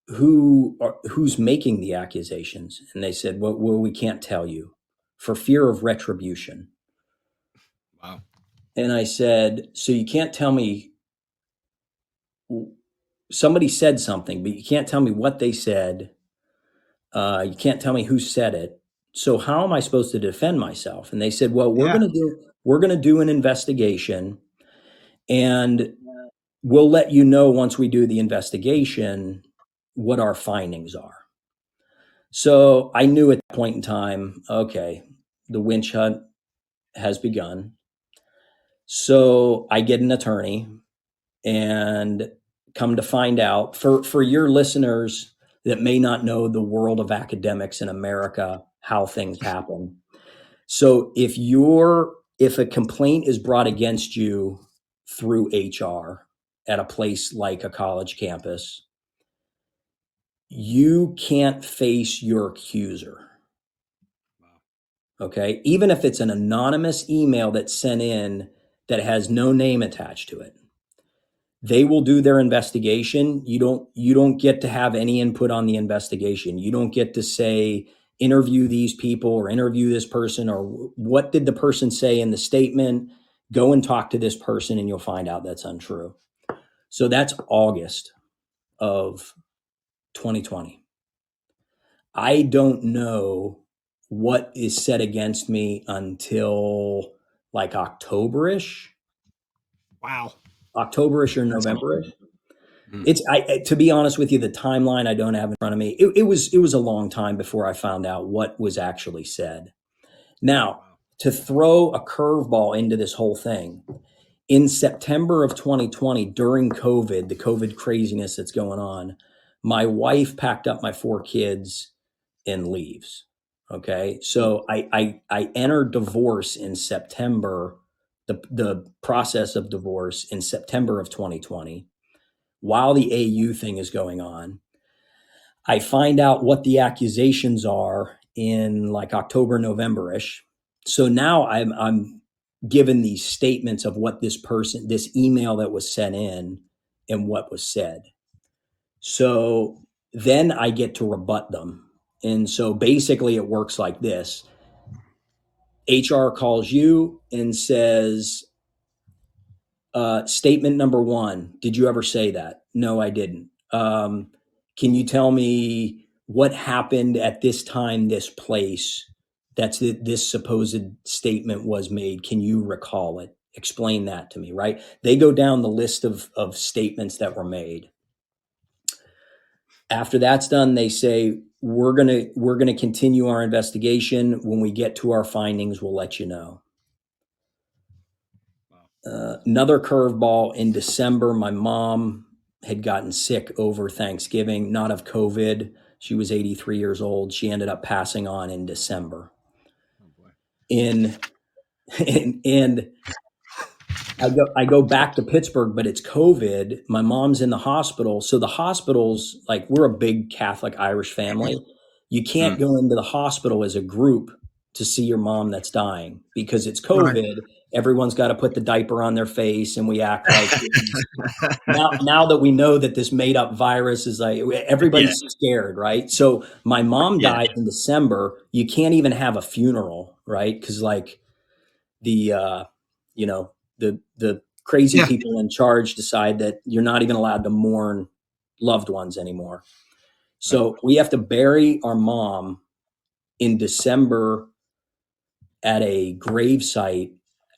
who's making the accusations? And they said, well, we can't tell you for fear of retribution. Wow. And I said, so you can't tell me, somebody said something, but you can't tell me what they said. You can't tell me who said it. So how am I supposed to defend myself? And they said, well, we're Yeah. going to do an investigation, and we'll let you know once we do the investigation what our findings are. So I knew at that point in time, okay, the witch hunt has begun. So I get an attorney, and come to find out, for your listeners that may not know the world of academics in America, how things happen. So if a complaint is brought against you through HR at a place like a college campus, you can't face your accuser. Okay. Even if it's an anonymous email that's sent in that has no name attached to it, they will do their investigation. You don't get to have any input on the investigation. You don't get to say, interview these people or interview this person, or what did the person say in the statement? Go and talk to this person and you'll find out that's untrue. So that's August of 2020. I don't know what is said against me until like October-ish Wow. or November-ish. Mm. To be honest with you, the timeline I don't have in front of me. It was a long time before I found out what was actually said. Now, Wow. to throw a curveball into this whole thing, in September of 2020, during COVID, the COVID craziness that's going on, my wife packed up my 4 kids and leaves. Okay. So I entered divorce in September, the process of divorce in September of 2020, while the AU thing is going on. I find out what the accusations are in like October, November-ish. So now I'm given these statements of what this email that was sent in and what was said. So then I get to rebut them. And so basically it works like this. HR calls you and says, statement number 1, did you ever say that? No, I didn't. Can you tell me what happened at this time, this place, this supposed statement was made? Can you recall it? Explain that to me, right? They go down the list of statements that were made. After that's done, they say, we're gonna continue our investigation. When we get to our findings, we'll let you know. Another curveball in December, my mom had gotten sick over Thanksgiving, not of COVID. She was 83 years old. She ended up passing on in December. Oh boy. And I go back to Pittsburgh, but it's COVID. My mom's in the hospital. So the hospitals, like, we're a big Catholic Irish family. You can't go into the hospital as a group to see your mom that's dying because it's COVID. Right. Everyone's got to put the diaper on their face, and we act like now that we know that this made up virus is like, everybody's scared, right? So my mom died in December. You can't even have a funeral, right? Because like the crazy people in charge decide that you're not even allowed to mourn loved ones anymore. So we have to bury our mom in December at a grave site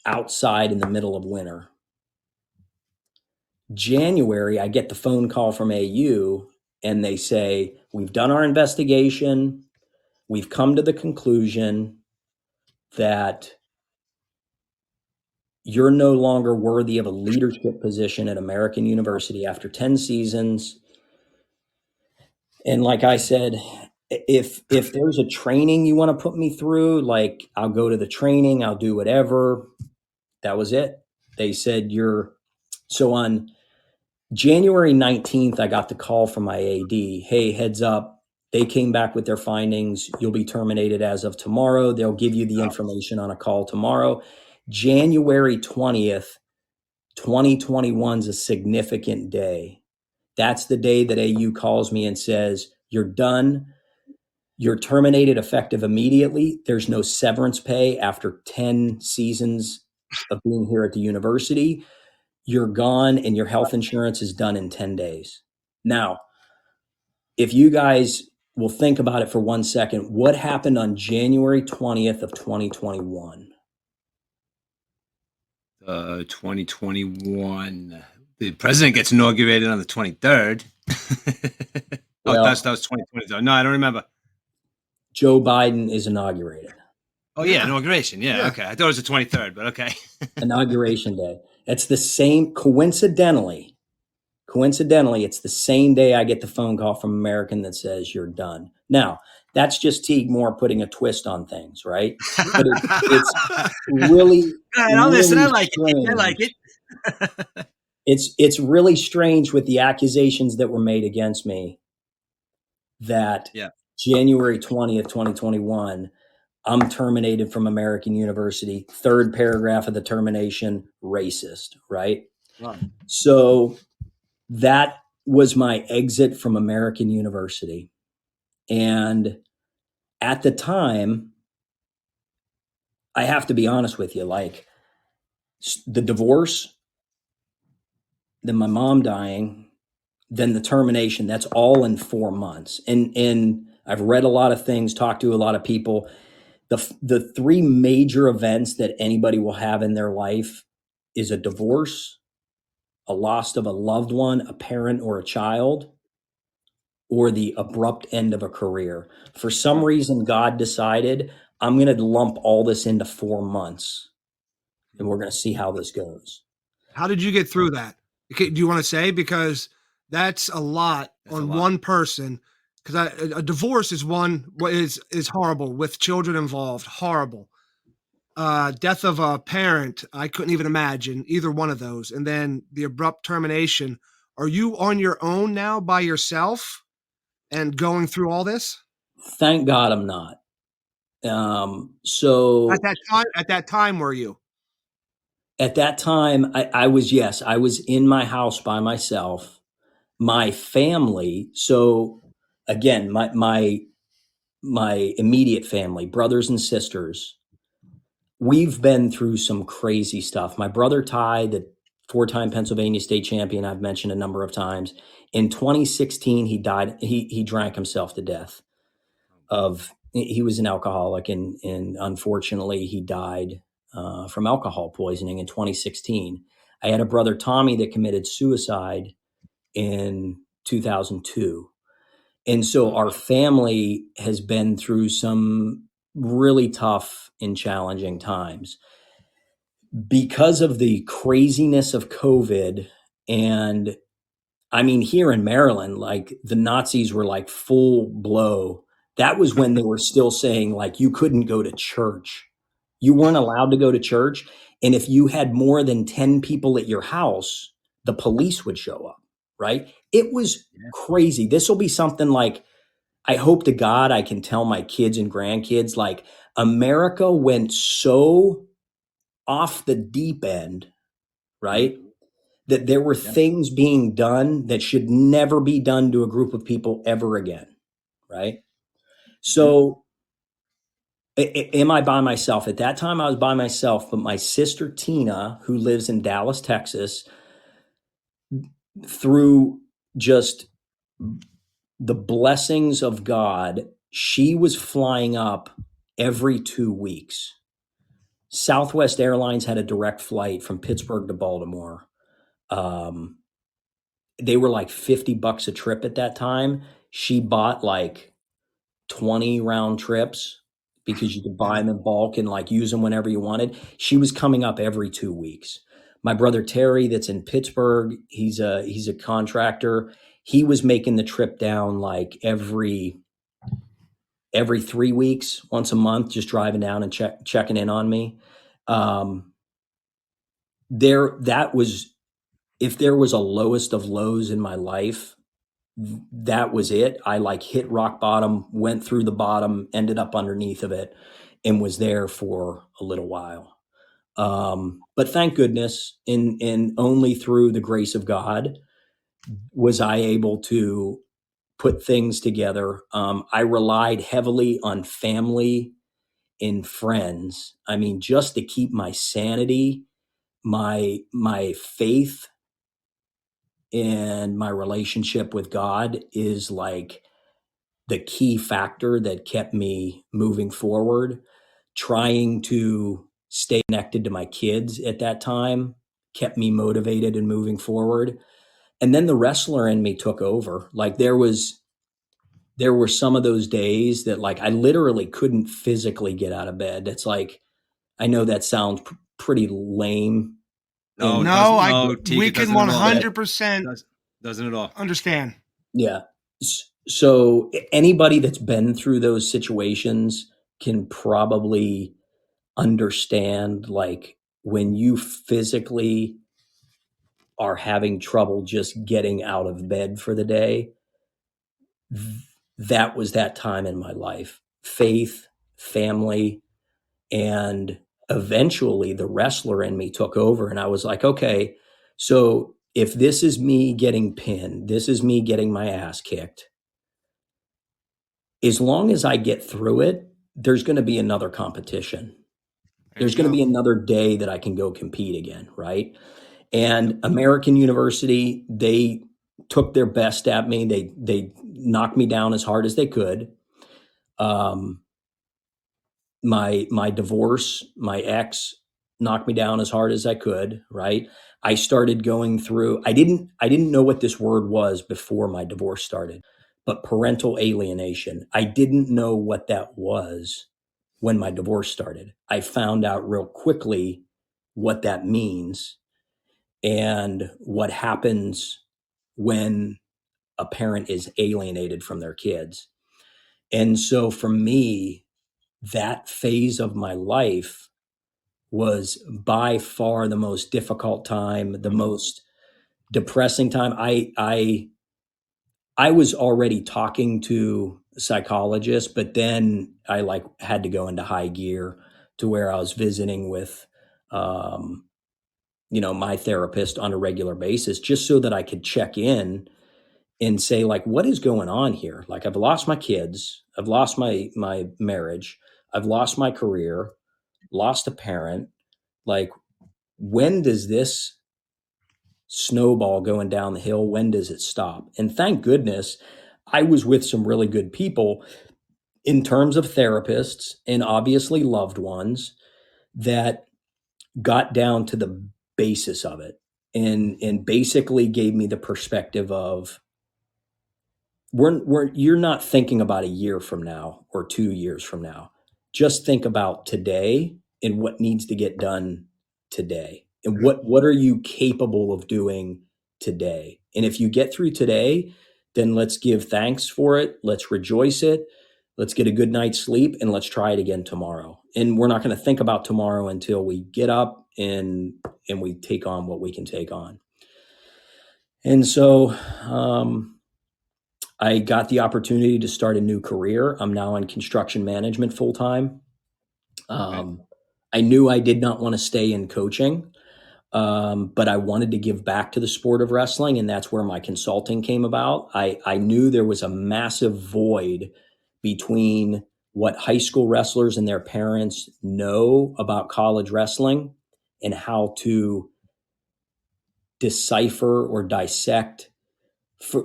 outside in the middle of winter. January, I get the phone call from AU and they say, we've done our investigation. We've come to the conclusion that you're no longer worthy of a leadership position at American University after 10 seasons. And like I said, if there's a training you want to put me through, like, I'll go to the training, I'll do whatever. That was it. They said so on January 19th, I got the call from my AD. Hey, heads up. They came back with their findings. You'll be terminated as of tomorrow. They'll give you the information on a call tomorrow. January 20th, 2021 is a significant day. That's the day that AU calls me and says, you're done. You're terminated effective immediately. There's no severance pay after 10 seasons of being here at the university. You're gone and your health insurance is done in 10 days. Now, if you guys will think about it for 1 second, what happened on January 20th of 2021? 2021. The president gets inaugurated on the 23rd. Well, that was 2020. No, I don't remember. Joe Biden is inaugurated. Oh, yeah, inauguration. Yeah, okay. I thought it was the 23rd, but okay. Inauguration day. It's the same, coincidentally, it's the same day I get the phone call from American that says you're done. Now, that's just Teague Moore putting a twist on things, right? But it's really, listen, I like it. I like it. It's really strange with the accusations that were made against me that January 20th, 2021, I'm terminated from American University. Third paragraph of the termination, racist, right? Wow. So that was my exit from American University. And at the time, I have to be honest with you, like, the divorce, then my mom dying, then the termination, that's all in 4 months. And I've read a lot of things, talked to a lot of people. The 3 major events that anybody will have in their life is a divorce, a loss of a loved one, a parent, or a child, or the abrupt end of a career. For some reason, God decided, I'm going to lump all this into 4 months, and we're going to see how this goes. How did you get through that? Okay, do you want to say? Because that's a lot That's a on lot. one person. Because a divorce is is horrible with children involved. Horrible. Death of a parent, I couldn't even imagine either one of those. And then the abrupt termination. Are you on your own now by yourself and going through all this? Thank God I'm not. At So that time, were you? at that time, I was, yes, I was in my house by myself. My family, so again, my immediate family, brothers and sisters, we've been through some crazy stuff. My brother Ty, the four-time Pennsylvania state champion, I've mentioned a number of times. In 2016, he died. He drank himself to death. He was an alcoholic, and unfortunately, he died from alcohol poisoning in 2016. I had a brother Tommy that committed suicide in 2002. And so our family has been through some really tough and challenging times because of the craziness of COVID. And I mean, here in Maryland, like the Nazis were like full blow. That was when they were still saying like you couldn't go to church. You weren't allowed to go to church. And if you had more than 10 people at your house, the police would show up, right? It was Yeah. crazy. This will be something like, I hope to God I can tell my kids and grandkids, like America went so off the deep end, Mhm. right? That there were Yeah. things being done that should never be done to a group of people ever again, right? Mhm. So, am I by myself? At that time, I was by myself, but my sister Tina, who lives in Dallas, Texas, through just the blessings of God, she was flying up every 2 weeks. Southwest Airlines had a direct flight from Pittsburgh to Baltimore. Um, they were like $50 a trip at that time. She bought like 20 round trips because you could buy Yeah. them in bulk and like use them whenever you wanted. She was coming up every 2 weeks. My brother Terry, that's in Pittsburgh, he's a contractor. He was making the trip down like every 3 weeks, once a month, just driving down and checking in on me. Um, that was, if there was a lowest of lows in my life, that was it. I like hit rock bottom, went through the bottom, ended up underneath of it, and was there for a little while. But thank goodness, in only through the grace of God was I able to put things together. I relied heavily on family and friends. I mean, just to keep my sanity, my faith, and my relationship with God is like the key factor that kept me moving forward. Trying to stay connected to my kids at that time kept me motivated and moving forward. And then the wrestler in me took over. Like there were some of those days that like I literally couldn't physically get out of bed. It's like, I know that sounds pretty lame. No, it And No, doesn't. I No, Teague, we it can doesn't at all. 100% Does, doesn't at all. understand. yeah. So anybody that's been through those situations can probably understand like when you physically are having trouble just getting out of bed for the day. That was that time in my life. Faith, family, and eventually the wrestler in me took over. And I was like, okay, so if this is me getting pinned, this is me getting my ass kicked, as long as I get through it, there's going to be another competition. There There's you going to go. be another day that I can go compete again, right? And American University, they took their best at me. They knocked me down as hard as they could. Um, my divorce, my ex, knock me down as hard as I could, right? I started going through, I didn't know what this word was before my divorce started, but parental alienation. I didn't know what that was when my divorce started. I found out real quickly what that means and what happens when a parent is alienated from their kids. And so for me, that phase of my life was by far the most difficult time, the most depressing time. I was already talking to psychologists, but then I like had to go into high gear to where I was visiting with um, my therapist on a regular basis just so that I could check in and say like what is going on here? Like I've lost my kids, I've lost my marriage, I've lost my career, lost a parent. Like when does this snowball going down the hill? When does it stop? And thank goodness I was with some really good people in terms of therapists and obviously loved ones that got down to the basis of it and basically gave me the perspective of you're not thinking about a year from now or 2 years from now. Just think about today and what needs to get done today. And what are you capable of doing today? And if you get through today, then let's give thanks for it. Let's rejoice it. Let's get a good night's sleep and let's try it again tomorrow. And we're not going to think about tomorrow until we get up and we take on what we can take on. And so I got the opportunity to start a new career. I'm now in construction management full time. I knew I did not want to stay in coaching, but I wanted to give back to the sport of wrestling, and that's where my consulting came about. I knew there was a massive void between what high school wrestlers and their parents know about college wrestling and how to decipher or dissect.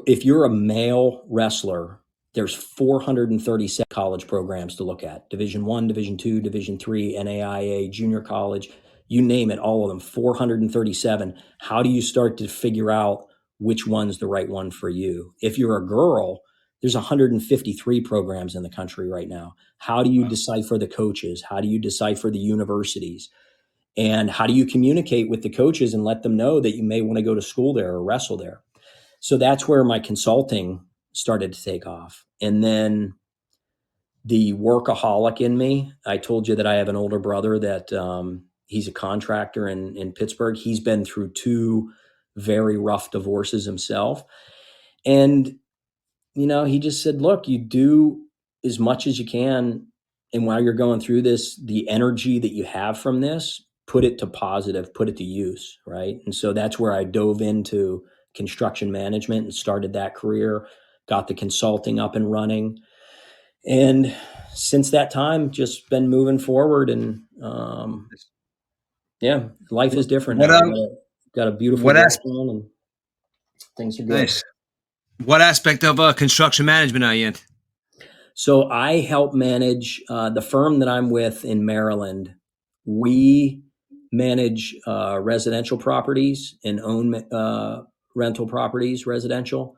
If you're a male wrestler, there's 437 college programs to look at: Division One, Division Two, Division Three, NAIA, junior college, you name it, all of them, 437. How do you start to figure out which one's the right one for you? If you're a girl, there's 153 programs in the country right now. How do you decipher the coaches? How do you decipher the universities? And how do you communicate with the coaches and let them know that you may want to go to school there or wrestle there? So that's where my consulting started to take off. And then the workaholic in me, I told you that I have an older brother that he's a contractor in Pittsburgh. He's been through two very rough divorces himself. And, he just said, look, you do as much as you can. And while you're going through this, the energy that you have from this, put it to positive, put it to use. Right. And so that's where I dove into construction management and started that career, got the consulting up and running. And since that time, just been moving forward. And life is different What now. Got a beautiful girlfriend and things are good. Nice. What aspect of construction management are you in? So I help manage the firm that I'm with in Maryland. We manage residential properties and own rental properties, residential.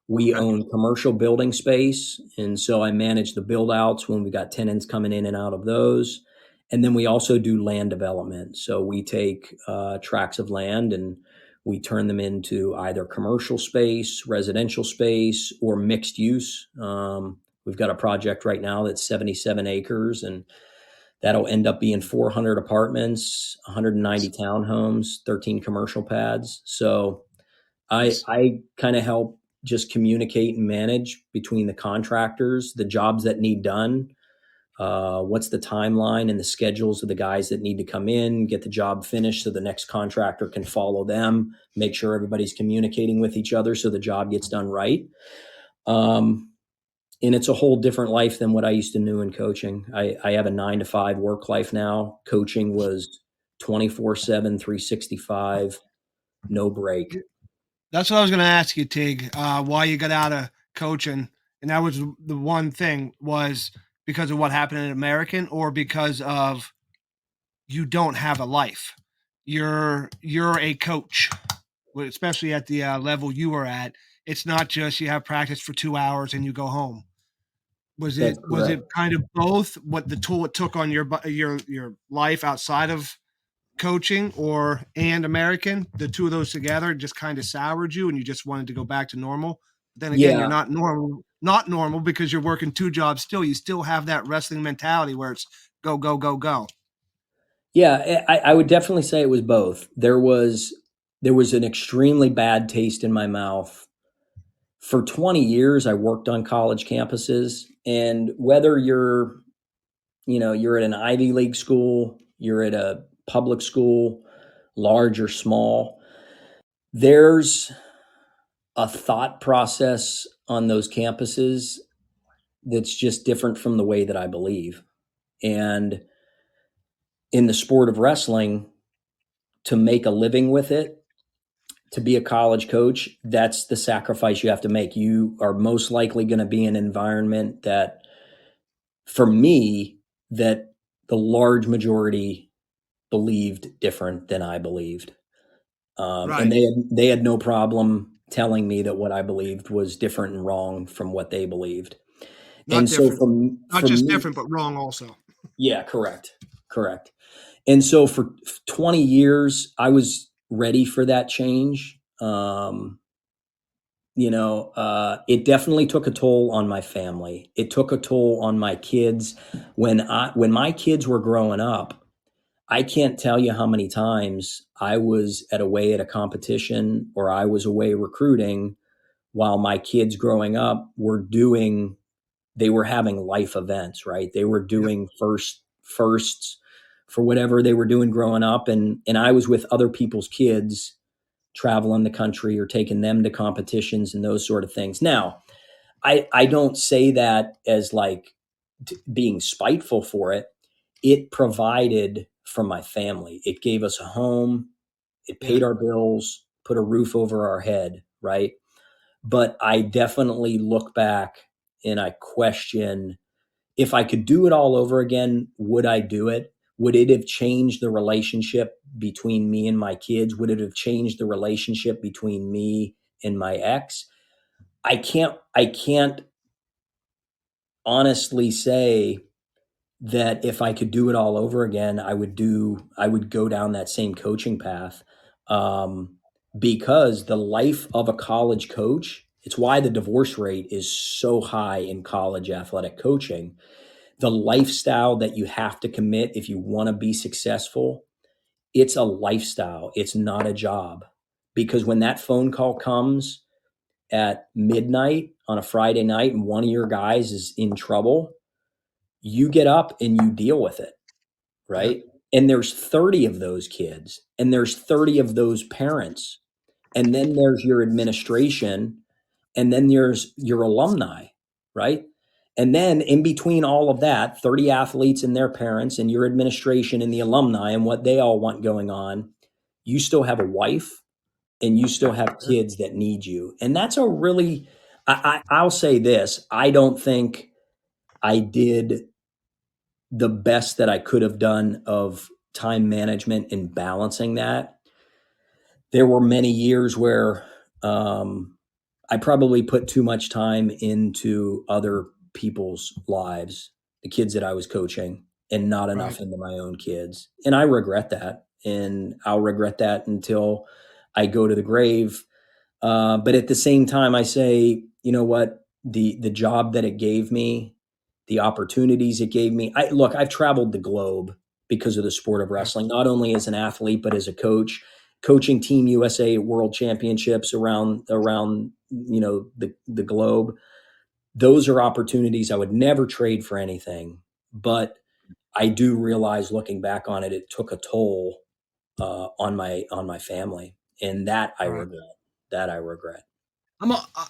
We own commercial building space. And so I manage the build outs when we got tenants coming in and out of those. And then we also do land development. So we take tracts of land and we turn them into either commercial space, residential space, or mixed use. We've got a project right now that's 77 acres, and that'll end up being 400 apartments, 190 townhomes, 13 commercial pads. So I kind of help just communicate and manage between the contractors, the jobs that need done, what's the timeline and the schedules of the guys that need to come in, get the job finished so the next contractor can follow them, make sure everybody's communicating with each other so the job gets done right. And it's a whole different life than what I used to know in coaching. I have a 9-to-5 work life now. Coaching was 24/7, 365, no break. That's what I was going to ask you, Teague, why you got out of coaching. And that was the one thing, was because of what happened in American or because of you don't have a life. You're a coach, especially at the level you were at. It's not just you have practice for 2 hours and you go home. That's Was it correct. kind of both? What the toll it took on your life outside of coaching and American, the two of those together just kind of soured you, and you just wanted to go back to normal. But then again, you're Yeah. not normal because you're working two jobs still. You still have that wrestling mentality where it's go go go go. Yeah, I would definitely say it was both. There was an extremely bad taste in my mouth. For 20 years I worked on college campuses, and whether you're at an Ivy League school, you're at a public school, large or small, there's a thought process on those campuses that's just different from the way that I believe. And in the sport of wrestling, to make a living with it, to be a college coach, that's the sacrifice you have to make. You are most likely going to be in an environment that, for me, that the large majority believed different than I believed. And Right. they had no problem telling me that what I believed was different and wrong from what they believed. Not And so different. Not for just me, different, but wrong also. yeah, correct, correct. And so for 20 years, I was ready for that change. It definitely took a toll on my family. It took a toll on my kids. When my kids were growing up, I can't tell you how many times I was away at a competition, or I was away recruiting, while my kids growing up they were having life events, right? They were Yep. doing firsts for whatever they were doing growing up. And I was with other people's kids traveling the country or taking them to competitions and those sort of things. Now, I don't say that as like being spiteful for it. It provided for my family. It gave us a home. It Yeah. paid our bills, put a roof over our head, right? But I definitely look back and I question, if I could do it all over again, would I do it? Would it have changed the relationship between me and my kids? Would it have changed the relationship between me and my ex? I can't honestly say that if I could do it all over again, I would go down that same coaching path. Um, because the life of a college coach, it's why the divorce rate is so high in college athletic coaching. The lifestyle that you have to commit if you want to be successful, it's a lifestyle. It's not a job. Because when that phone call comes at midnight on a Friday night and one of your guys is in trouble, you get up and you deal with it, Yep. right? And there's 30 of those kids, and there's 30 of those parents, and then there's your administration, and then there's your alumni, right? And then in between all of that, 30 athletes and their parents, and your administration and the alumni and what they all want going on, you still have a wife and you still have kids that need you. And that's a really, I'll say this, I don't think I did the best that I could have done of time management and balancing that. There were many years where I probably put too much time into other people's lives, the kids that I was coaching, and not Right. enough into my own kids. And I regret that. And I'll regret that until I go to the grave. But at the same time, I say, you know what? The job that it gave me, the opportunities it gave me. I've traveled the globe because of the sport of Yeah. wrestling, not only as an athlete but as a coach, coaching Team USA at World Championships around the globe. Those are opportunities I would never trade for anything. But I do realize, looking back on it, it took a toll on my family, and that I Right. regret. That I regret.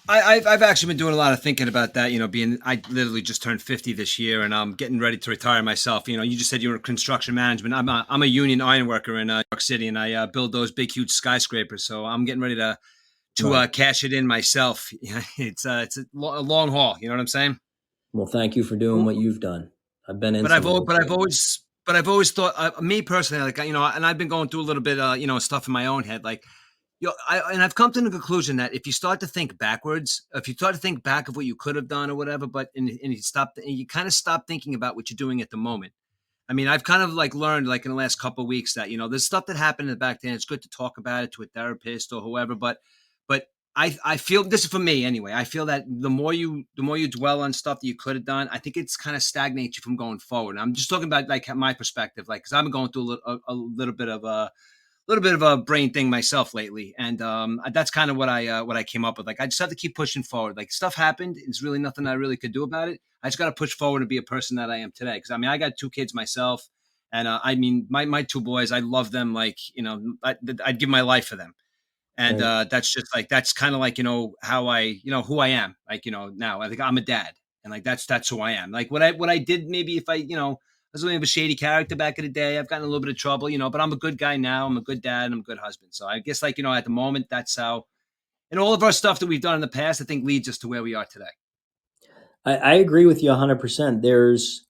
I've actually been doing a lot of thinking about that. Being I literally just turned 50 this year, and I'm getting ready to retire myself. You just said you were in construction management. I'm a union iron worker in New York City, and I build those big, huge skyscrapers. So I'm getting ready to Right. cash it in myself. It's a long haul. You know what I'm saying? Well, thank you for doing what you've done. I've been in But some of those I've things. always but I've always thought, me personally, like, and I've been going through a little bit, stuff in my own head, like, and I've come to the conclusion that if you start to think backwards, if you start to think back of what you could have done or whatever, and you kind of stop thinking about what you're doing at the moment. I mean, I've kind of like learned like in the last couple of weeks that, there's stuff that happened in the back then. It's good to talk about it to a therapist or whoever, but I feel this is for me anyway. I feel that the more you dwell on stuff that you could have done, I think it's kind of stagnates you from going forward. And I'm just talking about like my perspective, like, cause I've been going through a little bit of a brain thing myself lately, and that's kind of what I came up with. Like, I just have to keep pushing forward. Like, stuff happened; there's really nothing I really could do about it. I just got to push forward and be a person that I am today. Because I mean, I got two kids myself, and I mean, my two boys, I love them. Like, I'd give my life for them, and Right. that's just like that's kind of like how who I am. Like, now I think I'm a dad, and like that's who I am. Like what I did, maybe if I was a little bit of a shady character back in the day. I've gotten a little bit of trouble, but I'm a good guy now. I'm a good dad. I'm a good husband. So I guess, like, at the moment, that's how, and all of our stuff that we've done in the past, I think leads us to where we are today. I agree with you 100%. There's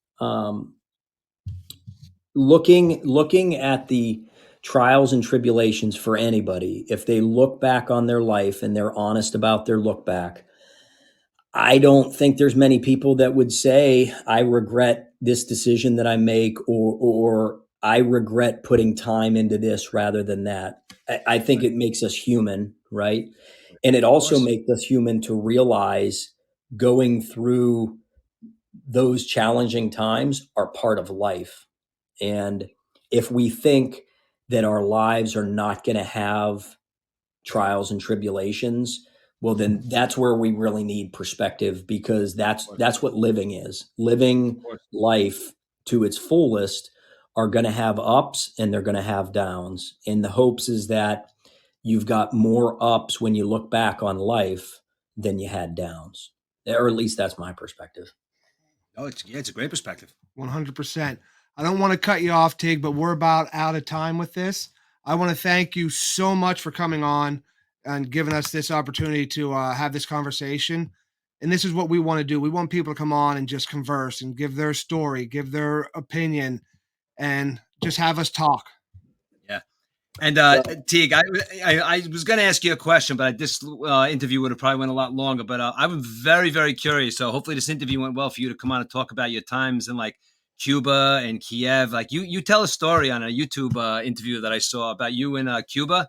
looking at the trials and tribulations for anybody. If they look back on their life and they're honest about their look back, I don't think there's many people that would say I regret this decision that I make, or I regret putting time into this rather than that. I think Right. it makes us human, right? And it Of also course. makes us human to realize going through those challenging times are part of life. And if we think that our lives are not going to have trials and tribulations, well, then that's where we really need perspective, because Of course. that's what living is. Of Living course. life to its fullest are going to have ups and they're going to have downs. And the hopes is that you've got more ups when you look back on life than you had downs. Or at least that's my perspective. Oh, it's a great perspective. 100%. I don't want to cut you off, Tig, but we're about out of time with this. I want to thank you so much for coming on and giving us this opportunity to have this conversation. And this is what we want to do. We want people to come on and just converse and give their story, give their opinion, and just have us talk. Yeah. And Well, Teague, I was going to ask you a question, but this interview would have probably went a lot longer. But I'm very, very curious. So hopefully this interview went well for you to come on and talk about your times in like Cuba and Kiev. Like, you tell a story on a YouTube interview that I saw about you in Cuba.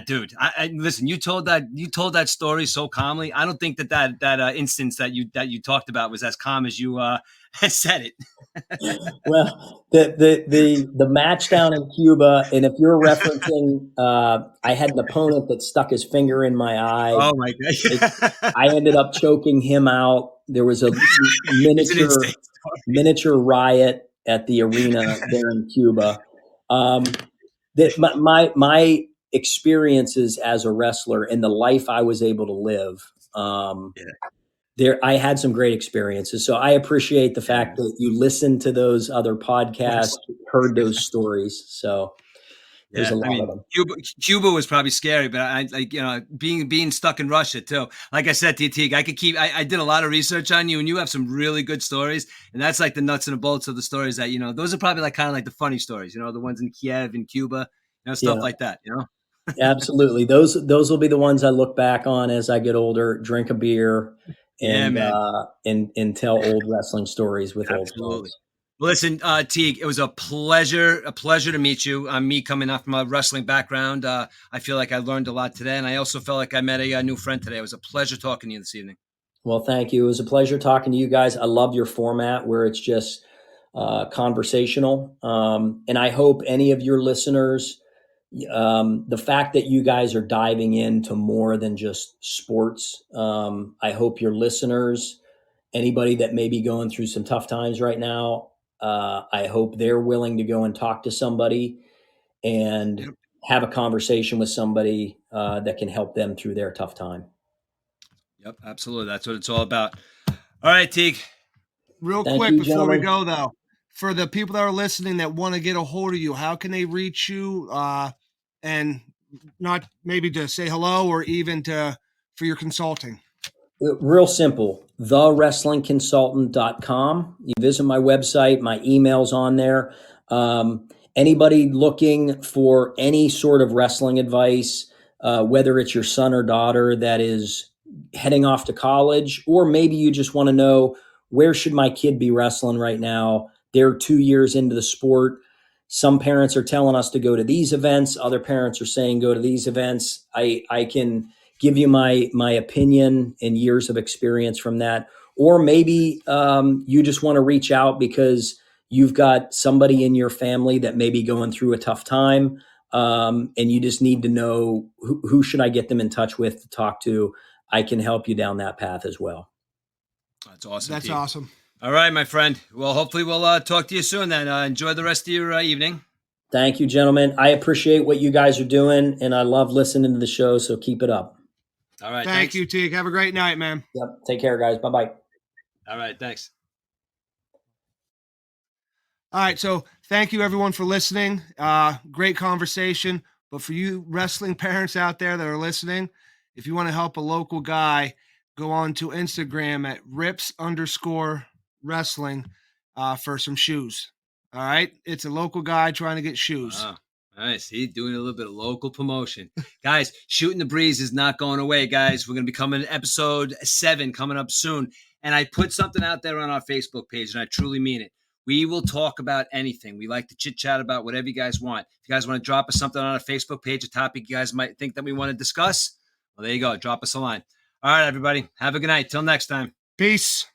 Dude, listen. You told that story so calmly. I don't think that instance that you talked about was as calm as you said it. well, the match down in Cuba, and if you're referencing, I had an opponent that stuck his finger in my eye. Oh my It, god, I ended up choking him out. There was a it's an miniature insane story. miniature riot at the arena there in Cuba. That my experiences as a wrestler and the life I was able to live. Yeah, There, I had some great experiences. So I appreciate the yeah, fact man. that you listened to those other Of podcasts, course. heard those stories. So there's a Yeah, I lot of mean, them. Cuba was probably scary, but I like being stuck in Russia too. Like I said to you, Teague, I could keep. I did a lot of research on you, and you have some really good stories. And that's like the nuts and the bolts of the stories that those are probably like kind of like the funny stories. The ones in Kiev and Cuba, stuff Yeah, like that. absolutely. Those will be the ones I look back on as I get older, drink a beer, Yeah, and man. and tell old wrestling stories with old Absolutely. folks. Well, listen, Teague, it was a pleasure to meet you. Me coming off from a wrestling background, I feel like I learned a lot today, and I also felt like I met a new friend today. It was a pleasure talking to you this evening. Well, thank you. It was a pleasure talking to you guys. I love your format where it's just conversational, and I hope any of your listeners, the fact that you guys are diving into more than just sports. I hope your listeners, anybody that may be going through some tough times right now, I hope they're willing to go and talk to somebody and Yep. have a conversation with somebody that can help them through their tough time. Yep. Absolutely. That's what it's all about. All right, Teague. Real Thank quick you, before we gentlemen. go, though, for the people that are listening that want to get a hold of you, how can they reach you? And not maybe to say hello or even to for your consulting. Real simple, thewrestlingconsultant.com. You visit my website, my email's on there. Anybody looking for any sort of wrestling advice, whether it's your son or daughter that is heading off to college, or maybe you just want to know, where should my kid be wrestling right now? They're 2 years into the sport. Some parents are telling us to go to these events. Other parents are saying go to these events. I can give you my opinion and years of experience from that. Or maybe you just want to reach out because you've got somebody in your family that may be going through a tough time, and you just need to know who should I get them in touch with to talk to. I can help you down that path as well. That's awesome. That's Teague. awesome. All right, my friend. Well, hopefully we'll talk to you soon then. Enjoy the rest of your evening. Thank you, gentlemen. I appreciate what you guys are doing, and I love listening to the show, so keep it up. All right. Thank Thanks. you, Teague. Have a great night, man. Yep. Take care, guys. Bye-bye. All right. Thanks. All right, so thank you everyone for listening. Great conversation. But for you wrestling parents out there that are listening, if you want to help a local guy, go on to Instagram at rips_wrestling for some shoes. All right, it's a local guy trying to get shoes. Wow. Nice. He's doing a little bit of local promotion. Guys, Shooting the Breeze is not going away, guys. We're going to be coming to episode 7 coming up soon. And I put something out there on our Facebook page, and I truly mean it. We will talk about anything. We like to chit-chat about whatever you guys want. If you guys want to drop us something on our Facebook page, a topic you guys might think that we want to discuss, well, there you go. Drop us a line. All right, everybody. Have a good night. Till next time. Peace.